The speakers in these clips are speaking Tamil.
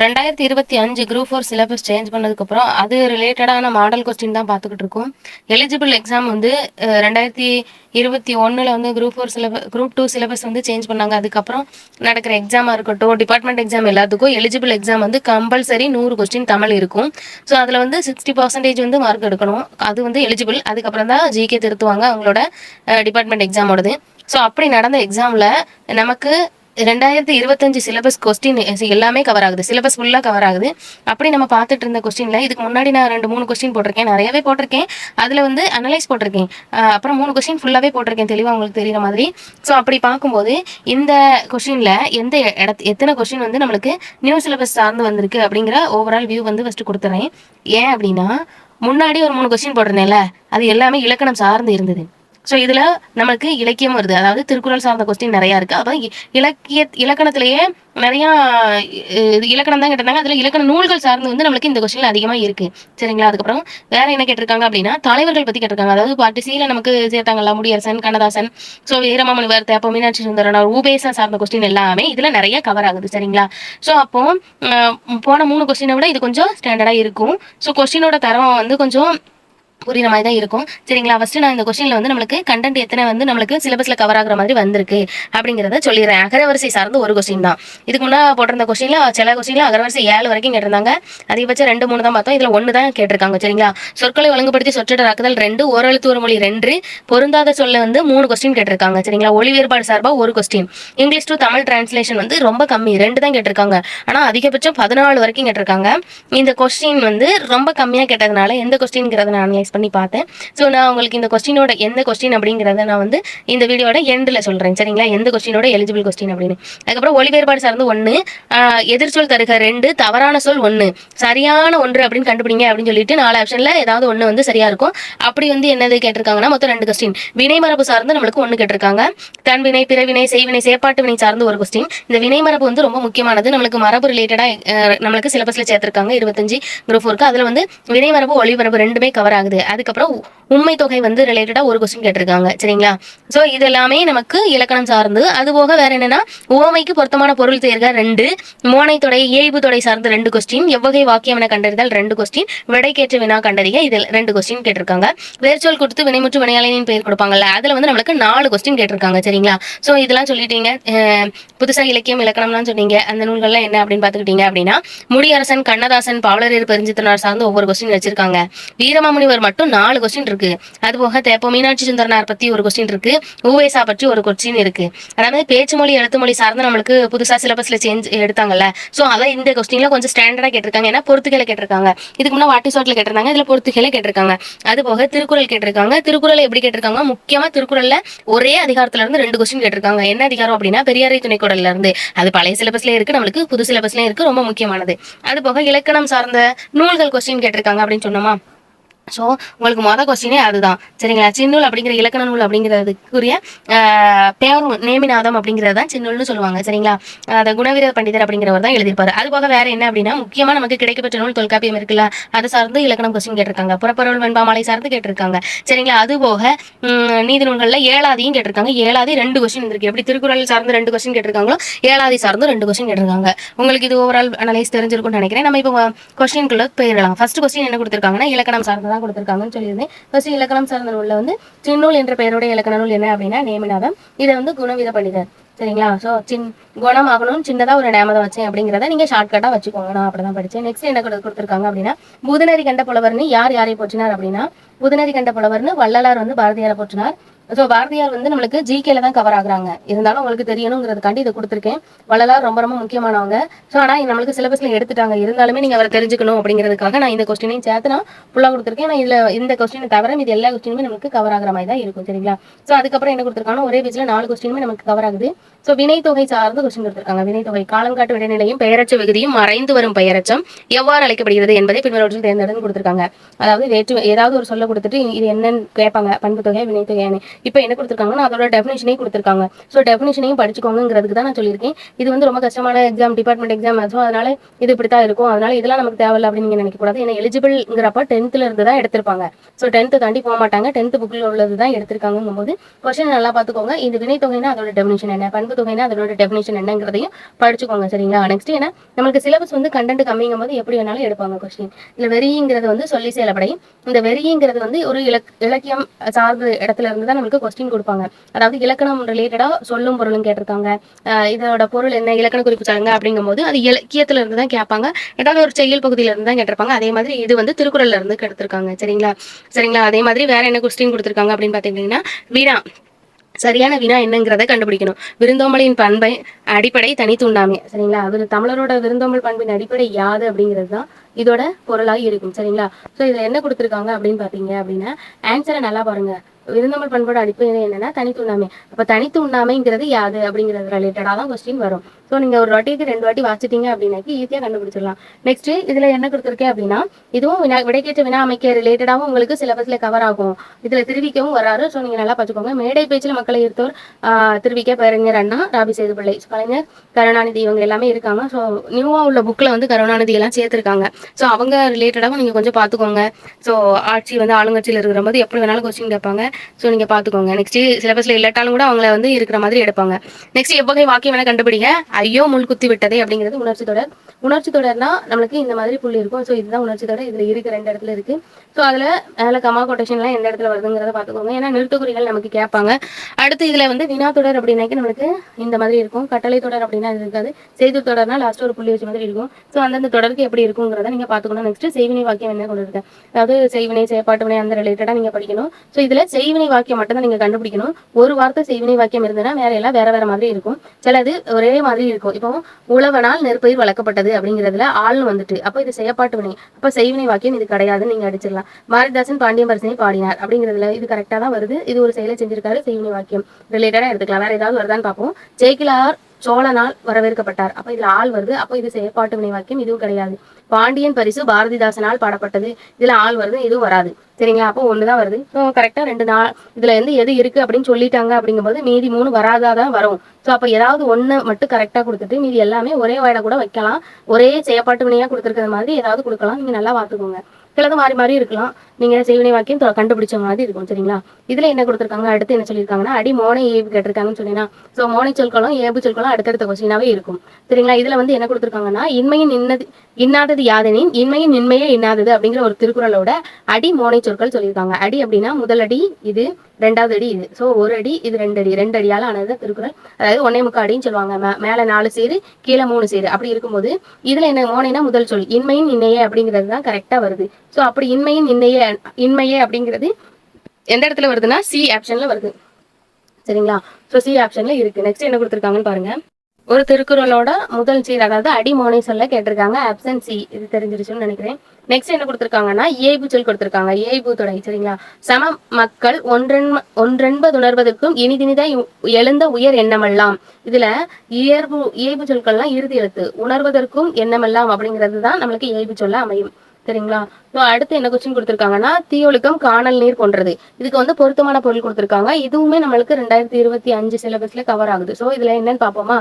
2025 குரூப் 4 சிலபஸ் சேஞ்ச் பண்ணதுக்கப்புறம் அது ரிலேட்டடான மாடல் கொஸ்டின் தான் பார்த்துக்கிட்டு இருக்கோம். எலிஜிபிள் எக்ஸாம் வந்து 2021 வந்து குரூப் 2 சிலபஸ் வந்து சேஞ்ச் பண்ணாங்க. அதுக்கப்புறம் நடக்கிற எக்ஸாமாக இருக்கட்டும், டிபார்ட்மெண்ட் எக்ஸாம் எல்லாத்துக்கும் எலிஜிபிள் எக்ஸாம் வந்து கம்பல்சரி 100 கொஸ்டின் தமிழ் இருக்கும். ஸோ அதில் வந்து 60% வந்து மார்க் எடுக்கணும். அது வந்து எலிஜிபிள். அதுக்கப்புறம் தான் ஜிகே திருத்துவாங்க அவங்களோட டிபார்ட்மெண்ட் எக்ஸாமோடது. ஸோ அப்படி நடந்த எக்ஸாமில் நமக்கு 2025 சிலபஸ் கொஸ்டின் எல்லாமே கவர் ஆகுது. சிலபஸ் ஃபுல்லாக கவர் ஆகுது. அப்படி நம்ம பார்த்துட்டு இருந்த கொஸ்டின்ல இதுக்கு முன்னாடி நான் 2-3 கொஸ்டின் போட்டிருக்கேன். நிறையவே போட்டிருக்கேன். அதில் வந்து அனலைஸ் போட்டிருக்கேன். அப்புறம் 3 கொஸ்டின் ஃபுல்லாகவே போட்டிருக்கேன், தெளிவாக உங்களுக்கு தெரியுற மாதிரி. ஸோ அப்படி பார்க்கும்போது இந்த கொஸ்டின்ல எத்தனை கொஸ்டின் வந்து நம்மளுக்கு நியூ சிலபஸ் சார்ந்து வந்திருக்கு அப்படிங்கிற ஓவரால் வியூ வந்து ஃபர்ஸ்ட் கொடுத்துறேன். ஏன் அப்படின்னா, முன்னாடி ஒரு 3 கொஸ்டின் போட்டிருந்தேன்ல, அது எல்லாமே இலக்கணம் சார்ந்து இருந்தது. ஸோ இதில் நமக்கு இலக்கியம் வருது. அதாவது திருக்குறள் சார்ந்த கொஸ்டின் நிறையா இருக்குது. அதான் இலக்கணத்திலேயே நிறையா இலக்கணம் தான் கேட்டிருந்தாங்க. அதில் இலக்கண நூல்கள் சார்ந்து வந்து நம்மளுக்கு இந்த கொஸ்டின் அதிகமாக இருக்குது. சரிங்களா? அதுக்கப்புறம் வேற என்ன கேட்டிருக்காங்க அப்படின்னா, தலைவர்கள் பற்றி கேட்டிருக்காங்க. அதாவது பாட்டு சீல நமக்கு சேர்த்தாங்கல்ல, முடியரசன், கண்ணதாசன், ஸோ வீரமாமுனிவர், தேப்ப மீனாட்சி சுந்தரனார், ஊபேசா சார்ந்த கொஸ்டின் எல்லாமே இதில் நிறைய கவர் ஆகுது. சரிங்களா? ஸோ அப்போ போன 3 கொஸ்டினை விட இது கொஞ்சம் ஸ்டாண்டர்டாக இருக்கும். ஸோ கொஸ்டினோட தரம் வந்து கொஞ்சம் புரியுற மாதிரி தான் இருக்கும். சரிங்களா? ஃபர்ஸ்ட் நான் இந்த கொஸ்டின்ல வந்து நம்மளுக்கு கண்டென்ட் எத்தனை வந்து நம்மளுக்கு சிலபஸ்ல கவர் ஆகுற மாதிரி வந்திருக்கு அப்படிங்கிறத சொல்லிடுறேன். அகரவரிசை சார்ந்து ஒரு கொஸ்டின் தான். இதுக்கு முன்னா போட்டிருந்த கொஸ்டின்ல சில கொஸ்டின்ல அகரவரிசை 7 வரைக்கும் கேட்டிருந்தாங்க. அதிகபட்சம் 2-3 தான் பார்த்தோம். இதுல 1 தான் கேட்டிருக்காங்க. சரிங்களா? சொற்களை ஒழுங்குபடுத்தி சொற்றொடராக்குதல் 2, ஓரெழுத்து ஒரு மொழி 2, பொருந்தாத சொல்ல வந்து 3 கொஸ்டின் கேட்டிருக்காங்க. சரிங்களா? ஒளி வேறுபாடு சார்பா ஒரு question, English to Tamil translation வந்து ரொம்ப கம்மி 2 தான் கேட்டிருக்காங்க. ஆனா அதிகபட்சம் 14 வரைக்கும் கேட்டிருக்காங்க. இந்த கொஸ்டின் வந்து ரொம்ப கம்மியா கேட்டதுனால எந்த கொஸ்டின்ங்கிறத நான் அனலைஸ் பண்ணி பார்த்தேன். ஸோ நான் உங்களுக்கு இந்த கொஸ்டினோட எந்த கொஸ்டின் அப்படிங்கிறத நான் வந்து இந்த வீடியோட எண்டில் சொல்கிறேன். சரிங்களா? எந்த கொஸ்டினோட எலிஜிபிள் கொஸ்டின் அப்படின்னு. அதுக்கப்புறம் ஒளி வேறுபாடு சார்ந்து 1, எதிர்ச்சொல் தருக 2, தவறான சொல் 1, சரியான 1 அப்படின்னு கண்டுபிடிங்க அப்படின்னு சொல்லிட்டு 4 ஆப்ஷனில் ஏதாவது 1 வந்து சரியா இருக்கும். அப்படி வந்து என்னது கேட்டிருக்காங்கன்னா மொத்தம் 2 கொஸ்டின். வினைமரபு சார்ந்து நம்மளுக்கு 1 கேட்டிருக்காங்க. தன்வினை, பிறவினை, செய்வினை, செயற்பாட்டு வினை சார்ந்து ஒரு கொஸ்டின். இந்த வினைமரபு வந்து ரொம்ப முக்கியமானது. நம்மளுக்கு மரபு ரிலேட்டடாக நம்மளுக்கு சிலபஸ்ல சேர்த்திருக்காங்க 25 குரூப் 4க்கு. அதில் வந்து வினைமரபு, ஒளிமரபு 2மே கவர் ஆகுது. அதுக்கப்புறம் உண்மை தொகை வந்து ரிலேட்டடா ஒரு கொஸ்டின் கேட்டிருக்காங்க. சரிங்களா? சோ இது எல்லாமே நமக்கு இலக்கணம் சார்ந்து. அது போக வேற என்னன்னா, உவமைக்கு பொருத்தமான பொருள் தேர்க 2, மோனை தொடை, ஏய்பு தொடை சார்ந்து 2 கொஸ்டின், எவ்வகை வாக்கியம் என கண்டறிதல் 2 கொஸ்டின், விடைக்கேற்ற வினா கண்டறிய இதில் 2 கொஸ்டின் கேட்டிருக்காங்க. வேர்ச்சொல் கொடுத்து வினைமுற்று வினையாளனின் பெயர் கொடுப்பாங்கல்ல, அதுல வந்து நம்மளுக்கு 4 கொஸ்டின் கேட்டிருக்காங்க. சரிங்களா? சோ இதெல்லாம் சொல்லிட்டீங்க. புதுசா இலக்கியம் இலக்கணம்லாம் சொன்னீங்க. அந்த நூல்கள்லாம் என்ன அப்படின்னு பாத்துக்கிட்டீங்க அப்படின்னா, முடியரசன், கண்ணதாசன், பாவலரேறு பெருஞ்சித்தனார் சார்ந்து ஒவ்வொரு கொஸ்டின் வச்சிருக்காங்க. வீரமாமுனிவர் மட்டும் 4 கொஸ்டின் இருக்கு. அது போக தேப்ப மீனாட்சி சுந்தரனார் பத்தி ஒரு கொஸ்டின் இருக்கு. ஊவேசா பற்றி ஒரு கொஸ்டின் இருக்கு. அதாவது பேச்சு மொழி, எழுத்து மொழி சார்ந்து நம்மளுக்கு புதுசா சிலபஸ்ல சேஞ்ச் எடுத்தாங்கல்ல. சோ அதான் இந்த கொஸ்டின்ல கொஞ்சம் ஸ்டாண்டர்டா கேட்டிருக்காங்க. ஏன்னா பொறுத்துகளை கேட்டிருக்காங்க. இதுக்கு முன்னாடி வாட்டி சோட்ல கேட்டிருந்தாங்க. இதுல பொறுத்துகளை கேட்டிருக்காங்க. அது போக திருக்குறள் கேட்டிருக்காங்க. திருக்குறள் எப்படி கேட்டிருக்காங்க? முக்கியமா திருக்குறள்ல ஒரே அதிகாரத்துல இருந்து 2 கொஸ்டின் கேட்டிருக்காங்க. என்ன அதிகாரம் அப்படின்னா, பெரியாரை துணைக்குறள்ல இருந்து. அது பழைய சிலபஸ்ல இருக்கு, நம்மளுக்கு புது சிலபஸ்லயும் இருக்கு. ரொம்ப முக்கியமானது. அது போக இலக்கணம் சார்ந்த நூல்கள் கொஸ்டின் கேட்டிருக்காங்க அப்படின்னு சொன்னோமா. ஸோ உங்களுக்கு மொதல் கொஸ்டினே அதுதான். சரிங்களா? சின்னூல் அப்படிங்கிற இலக்கண நூல் அப்படிங்கிறதுக்குரிய பேரும் நேமிநாதம் அப்படிங்கிறது தான் சின்னூல்னு சொல்லுவாங்க. சரிங்களா? அதை குணவீர பண்டிதர் அப்படிங்கிறவர் தான் எழுதியிருப்பாரு. அது போக வேற என்ன அப்படின்னா, முக்கியமா நமக்கு கிடைக்கப்பட்ட நூல் தொல்காப்பியம் இருக்குல்ல, அது சார்ந்து இலக்கணம் கொஸ்டின் கேட்டிருக்காங்க. புறப்பொருள் வெண்பாமாலை சார்ந்து கேட்டிருக்காங்க. சரிங்களா? அது போக நீதி நூல்கள்ல ஏழாதியும் கேட்டிருக்காங்க. ஏழாதி 2 கொஸ்டின் இருக்கு. எப்படி திருக்குறள் சார்ந்து 2 கொஸ்டின் கேட்டிருக்காங்களோ, ஏழாதி சார்ந்து 2 கொஸ்டின் கேட்டிருக்காங்க. உங்களுக்கு இது ஓவரால் அனலைஸ் தெரிஞ்சிருக்கும்னு நினைக்கிறேன். நம்ம இப்போ கொஸ்டின்குள்ள போயிடலாம். ஃபர்ஸ்ட் கொஸ்டின் என்ன கொடுத்திருக்காங்கன்னா, இலக்கணம் சார்ந்து கொடுத்திருக்காங்கன்னு சொல்லியிருந்தேன். ஃபர்ஸ்ட் இலக்கணம் சார்ந்த நூல்ல வந்து சின்னூல் என்ற பெயருடைய இலக்கண நூல் என்ன அப்படின்னா நேமிநாதம். இதை வந்து குணவீர பண்டிதர். சரிங்களா? ஸோ குணம் ஆகணும் சின்னதா ஒரு நேமதம் வச்சேன் அப்படிங்கிறத நீங்க ஷார்ட்கட்டா வச்சுக்கோங்க. நான் அப்படிதான் படிச்சேன். நெக்ஸ்ட் என்ன கொடுத்திருக்காங்க அப்படின்னா, புதுநெறி கண்ட புலவர்னு யாரை போற்றினார் அப்படின்னா, புதுநெறி கண்ட புலவர்னு வள்ளலார் வந்து பாரதியாரை போற்றினார். ஸோ பாரதியார் வந்து நம்மளுக்கு ஜிகேல தான் கவர் ஆகுறாங்க. இருந்தாலும் உங்களுக்கு தெரியணுங்கிறதுக்காண்டி இதை கொடுத்துருக்கேன். வள்ளலார் ரொம்ப ரொம்ப முக்கியமானவங்க. ஸோ ஆனால் நம்மளுக்கு சிலபஸ்ல எடுத்துட்டாங்க. இருந்தாலுமே நீங்க அவரை தெரிஞ்சுக்கணும் அப்படிங்கிறதுக்காக நான் இந்த கொஸ்டினையும் சேர்த்து நான் ஃபுல்லாக கொடுத்துருக்கேன். ஆனால் இதுல இந்த கொஸ்டினை தவிர இது எல்லா கொஸ்டினுமே நமக்கு கவர் ஆகிற மாதிரி தான் இருக்கும். சரிங்களா? ஸோ அதுக்கப்புறம் என்ன கொடுத்துருக்காங்க, ஒரே பேஜ்ல 4 கொஸ்டினுமே நமக்கு கவர் ஆகுது. ஸோ வினைத்தொகை சார்ந்து கொஸ்டின் கொடுத்துருக்காங்க. வினைத்தொகை காலம் காட்டு இடைநிலையும் பெயரச்ச விகுதியும் மறைந்து வரும் பெயரச்சம் எவ்வாறு அழைக்கப்படுகிறது என்பதை பின்வருவற்றில் தேர்ந்தெடுத்து கொடுத்துருக்காங்க. அதாவது ஏதாவது ஒரு சொல்ல கொடுத்துட்டு இது என்னன்னு கேட்பாங்க. பண்பு தொகை, வினைத்தொகை, இப்போ என்ன கொடுத்துருக்காங்கன்னா அதோட டெஃபினேஷனே கொடுத்துருக்காங்க. ஸோ டெஃபினேஷனையும் படிச்சுக்கோங்கிறதுக்கு தான் நான் சொல்லியிருக்கேன். இது வந்து ரொம்ப கஷ்டமான எக்ஸாம், டிபார்ட்மெண்ட் எக்ஸாம் ஆச்சும், அதனால இது இப்படி தான் இருக்கும், அதனால இதெல்லாம் நமக்கு தேவையில்லை அப்படின்னு நீங்க நினைக்கக்கூடாது. ஏன்னா எலிஜிபிள்ங்கிறப்ப 10th இருந்து தான் எடுத்திருப்பாங்க. ஸோ 10th தாண்டி போக மாட்டாங்க, 10th புக்கில் உள்ளது தான் எடுத்திருக்காங்கும் போது கொஸ்டின் நல்லா பார்த்துக்கோங்க. இது வினை தொகைனா அதோட டெஃபினேஷன் என்ன, பண்பு தொகைனா அதோட டெஃபினேஷன் என்னங்கிறதையும் படிச்சுக்கோங்க. சரிங்களா? நெக்ஸ்ட் ஏன்னா நம்மளுக்கு சிலபஸ் வந்து கண்டென்ட் கம்மிங்கும் போது எப்படி வேணாலும் எடுப்பாங்க கொஸ்டின். இல்லை வெறிங்கிறது வந்து சொல்லி செயலப்படை. இந்த வெறிங்கிறது வந்து ஒரு இலக்கியம் சார்ந்த இடத்துல இருந்து தான் நமக்கு கொஸ்டின் கொடுப்பாங்க. அதாவது இலக்கணம் ரிலேட்டடா சொல்லும் பொருளும் கேட்டிருக்காங்க, இதோட பொருள் என்ன, இலக்கண குறிப்பு சொல்லுங்க அப்படிங்கும் போது அது இலக்கியத்துல இருந்து தான் கேட்பாங்க, ஏதாவது ஒரு செயல் பகுதியில இருந்து தான் கேட்டிருப்பாங்க. அதே மாதிரி இது வந்து திருக்குறள்ல இருந்து எடுத்திருக்காங்க. சரிங்களா? அதே மாதிரி வேற என்ன கொஸ்டின் கொடுத்திருக்காங்க அப்படின்னு பாத்தீங்கன்னா, வினா சரியான வினா என்னங்கிறத கண்டுபிடிக்கணும். விருந்தோம்பலின் பண்பை அடிப்படை தனித்துண்டாமை. சரிங்களா? அது தமிழரோட விருந்தோம்பல் பண்பின் அடிப்படை யாது அப்படிங்கிறது தான் இதோட பொருளாக இருக்கும். சரிங்களா? ஸோ இதுல என்ன கொடுத்துருக்காங்க அப்படின்னு பாத்தீங்க அப்படின்னா, ஆன்சரை நல்லா பாருங்க. விருந்தோம்பல் பண்போட அடிப்படை என்னன்னா தனித்துண்ணாமை. அப்ப தனித்துண்ணாமைங்கிறது யாது அப்படிங்கிறது ரிலேட்டடா தான் கொஸ்டின் வரும். ஸோ நீங்க ஒரு வாட்டிக்கு 2 வாட்டி வாசிட்டீங்க அப்படின்னாக்கி ஈஸியா கண்டுபிடிச்சிடலாம். நெக்ஸ்ட் இதுல என்ன கொடுத்துருக்கேன் அப்படின்னா, இதுவும் விடைக்கேற்ற வினா அமைக்க ரிலேட்டடாகவும் உங்களுக்கு சிலபஸ்ல கவர் ஆகும். இதுல திருவிக்கவும் வராரு. ஸோ நீங்க நல்லா பார்த்துக்கோங்க. மேடை பேச்சில் மக்களை ஈர்த்தோர் திருவிக்க பேரறிஞர் அண்ணா, ராபி சேதுப்பிள்ளை, கலைஞர், கருணாநிதி இவங்க எல்லாமே இருக்காங்க. ஸோ நியூவா உள்ள புக்ல வந்து கருணாநிதி எல்லாம் சேர்த்திருக்காங்க. ஸோ அவங்க ரிலேட்டடாகவும் நீங்க கொஞ்சம் பார்த்துக்கோங்க. ஸோ ஆட்சி வந்து ஆளுங்கட்சியில் இருக்கிற போது எப்படி வேணாலும் கொஸ்டின் கேட்பாங்க. ஸோ நீங்க பார்த்துக்கோங்க. நெக்ஸ்ட் சிலபஸ்ல இல்லாட்டாலும் கூட அவங்கள வந்து இருக்கிற மாதிரி எடுப்பாங்க. நெக்ஸ்ட் எவ்வகை வாக்கியம் வேணா கண்டுபிடிங்க. ஐயோ முள் குத்தி விட்டதே அப்படிங்கிறது உணர்ச்சி தொடர். உணர்ச்சி தொடர்னா நம்மளுக்கு இந்த மாதிரி புள்ளி இருக்கும். ஸோ இதுதான் உணர்ச்சி தொடர். இதுல இருக்கு 2 இடத்துல இருக்கு. ஸோ அதுல கமா கொட்டேஷன்லாம் எந்த இடத்துல வருதுங்கிறத பார்த்துக்கோங்க. ஏன்னா நிறுத்தக்குறிகள் நமக்கு கேட்பாங்க. அடுத்து இதுல வந்து வினா தொடர் அப்படின்னாக்கி நம்மளுக்கு இந்த மாதிரி இருக்கும். கட்டளை தொடர் அப்படின்னா இது இருக்காது. செய்தி தொடர்னா லாஸ்ட் ஒரு புள்ளி வச்ச மாதிரி இருக்கும். ஸோ அந்தந்த தொடருக்கு எப்படி இருக்குங்கிறத நீங்க பார்த்துக்கணும். நெக்ஸ்ட் செய்வினை வாக்கியம் என்ன கொண்டு இருக்கு, அதாவது செய்வினை, செயற்பாட்டு வினை அந்த ரிலேட்டடா நீங்க படிக்கணும். ஸோ இதுல செய்வினை வாக்கியம் மட்டும் தான் நீங்க கண்டுபிடிக்கணும். ஒரு வார்த்தை செய்வினை வாக்கியம் இருந்ததுன்னா வேற எல்லாம் வேற மாதிரி இருக்கும். சிலது ஒரே மாதிரி இருக்கும். இப்போ உழவனால் நெற்பயிர் வளர்க்கப்பட்டது அப்படிங்கிறதுல ஆள்னு வந்துட்டு அப்போ இது செயற்பாட்டு வினை, அப்ப செய்வினை வாக்கியம் இது கிடையாதுன்னு நீங்க அடிச்சிடலாம். பாரதிதாசன் பாண்டியன் பரிசனை பாடினார் அப்படிங்கிறதுல இது கரெக்டா தான் வருது. இது ஒரு செயலை செஞ்சிருக்காரு, செய்வினை வாக்கியம் ரிலேட்டடா எடுத்துக்கலாம். வேற ஏதாவது வருதான்னு பார்ப்போம். ஜெயக்கிலார் சோழனால் வரவேற்கப்பட்டார், அப்ப இதுல ஆள் வருது. அப்போ இது செயற்பாட்டு வினை வாக்கியம், இதுவும் கிடையாது. பாண்டியன் பரிசு பாரதிதாசனால் பாடப்பட்டது, இதுல ஆள் வருது, இதுவும் வராது. சரிங்களா? அப்போ ஒண்ணுதான் வருது. ஸோ கரெக்டா 2 நாள் இதுல இருந்து எது இருக்கு அப்படின்னு சொல்லிட்டாங்க. அப்படிங்கும்போது மீதி 3 வராதான் வரும். ஸோ அப்ப ஏதாவது ஒண்ணு மட்டும் கரெக்டா கொடுத்துட்டு மீதி எல்லாமே ஒரே வாயில கூட வைக்கலாம். ஒரே செயற்பாட்டு வினையா கொடுத்துருக்கிற மாதிரி ஏதாவது கொடுக்கலாம். நீங்க நல்லா பார்த்துக்கோங்க. சிலது மாறி மாறி இருக்கலாம். நீங்க செய்வினை வாக்கியம் கண்டுபிடிச்ச மாதிரி இருக்கும். சரிங்களா? இதுல என்ன கொடுத்துருக்காங்க, அடுத்து என்ன சொல்லியிருக்காங்கன்னா, அடி மோனை ஏபு கேட்டிருக்காங்கன்னு சொன்னீங்கன்னா, ஸோ மோனை சொற்களும் ஏபு சொற்களும் அடுத்தடுத்த கொஸ்டினாவே இருக்கும். சரிங்களா? இதுல வந்து என்ன கொடுத்துருக்காங்கன்னா, இன்மையின் இன்னாதது யாதெனின் இன்மையின் இன்மையே இன்னாதது அப்படிங்கிற ஒரு திருக்குறளோட அடி மோனை சொற்கள் சொல்லியிருக்காங்க. அடி அப்படின்னா முதல் அடி இது, 2வது அடி இது. ஸோ ஒரு அடி இது 2 அடி, 2 அடியால ஆனது திருக்குறள். அதாவது 1.25 அடின்னு சொல்லுவாங்க. மேல 4 சேரு கீழே 3 சேரு அப்படி இருக்கும்போது இதுல என்ன மோனைனா முதல் சொல் இன்மையின் இன்னையே அப்படிங்கிறது தான் கரெக்டா வருது. ஸோ அப்படி இன்மையின் இன்மையே அப்படிங்கிறது எந்த இடத்துல வருதுன்னா சி ஆப்ஷன்ல வருது. சரிங்களா? ஸோ சி ஆப்ஷன்ல இருக்கு. நெக்ஸ்ட் என்ன கொடுத்துருக்காங்கன்னு பாருங்க. ஒரு திருக்குறளோட முதல் சீர், அதாவது அடிமோனை சொல்ல கேட்டிருக்காங்க. Option C. இது தெரிஞ்சிருச்சுன்னு நினைக்கிறேன். நெக்ஸ்ட் என்ன கொடுத்துருக்காங்கன்னா இயைபு சொல் கொடுத்துருக்காங்க. இயைபு தொடை. சரிங்களா? சம மக்கள் ஒன்றென்பது உணர்வதற்கும் இனிதினிதாய் எழுந்த உயர் எண்ணமெல்லாம். இதுல இயைபு சொற்கள்லாம் இறுதி எழுத்து. உணர்வதற்கும் எண்ணமெல்லாம் அப்படிங்கிறது தான் நம்மளுக்கு இயைபு சொல்ல அமையும். சரிங்களா? ஸோ அடுத்து என்ன கொஸ்டின் கொடுத்துருக்காங்கன்னா, தீயொழுக்கம் காணல் நீர் போன்றது. இதுக்கு வந்து பொருத்தமான பொருள் கொடுத்துருக்காங்க. இதுவுமே நம்மளுக்கு 2025 சிலபஸ்ல கவர் ஆகுது. ஸோ இதுல என்னன்னு பார்ப்போமா.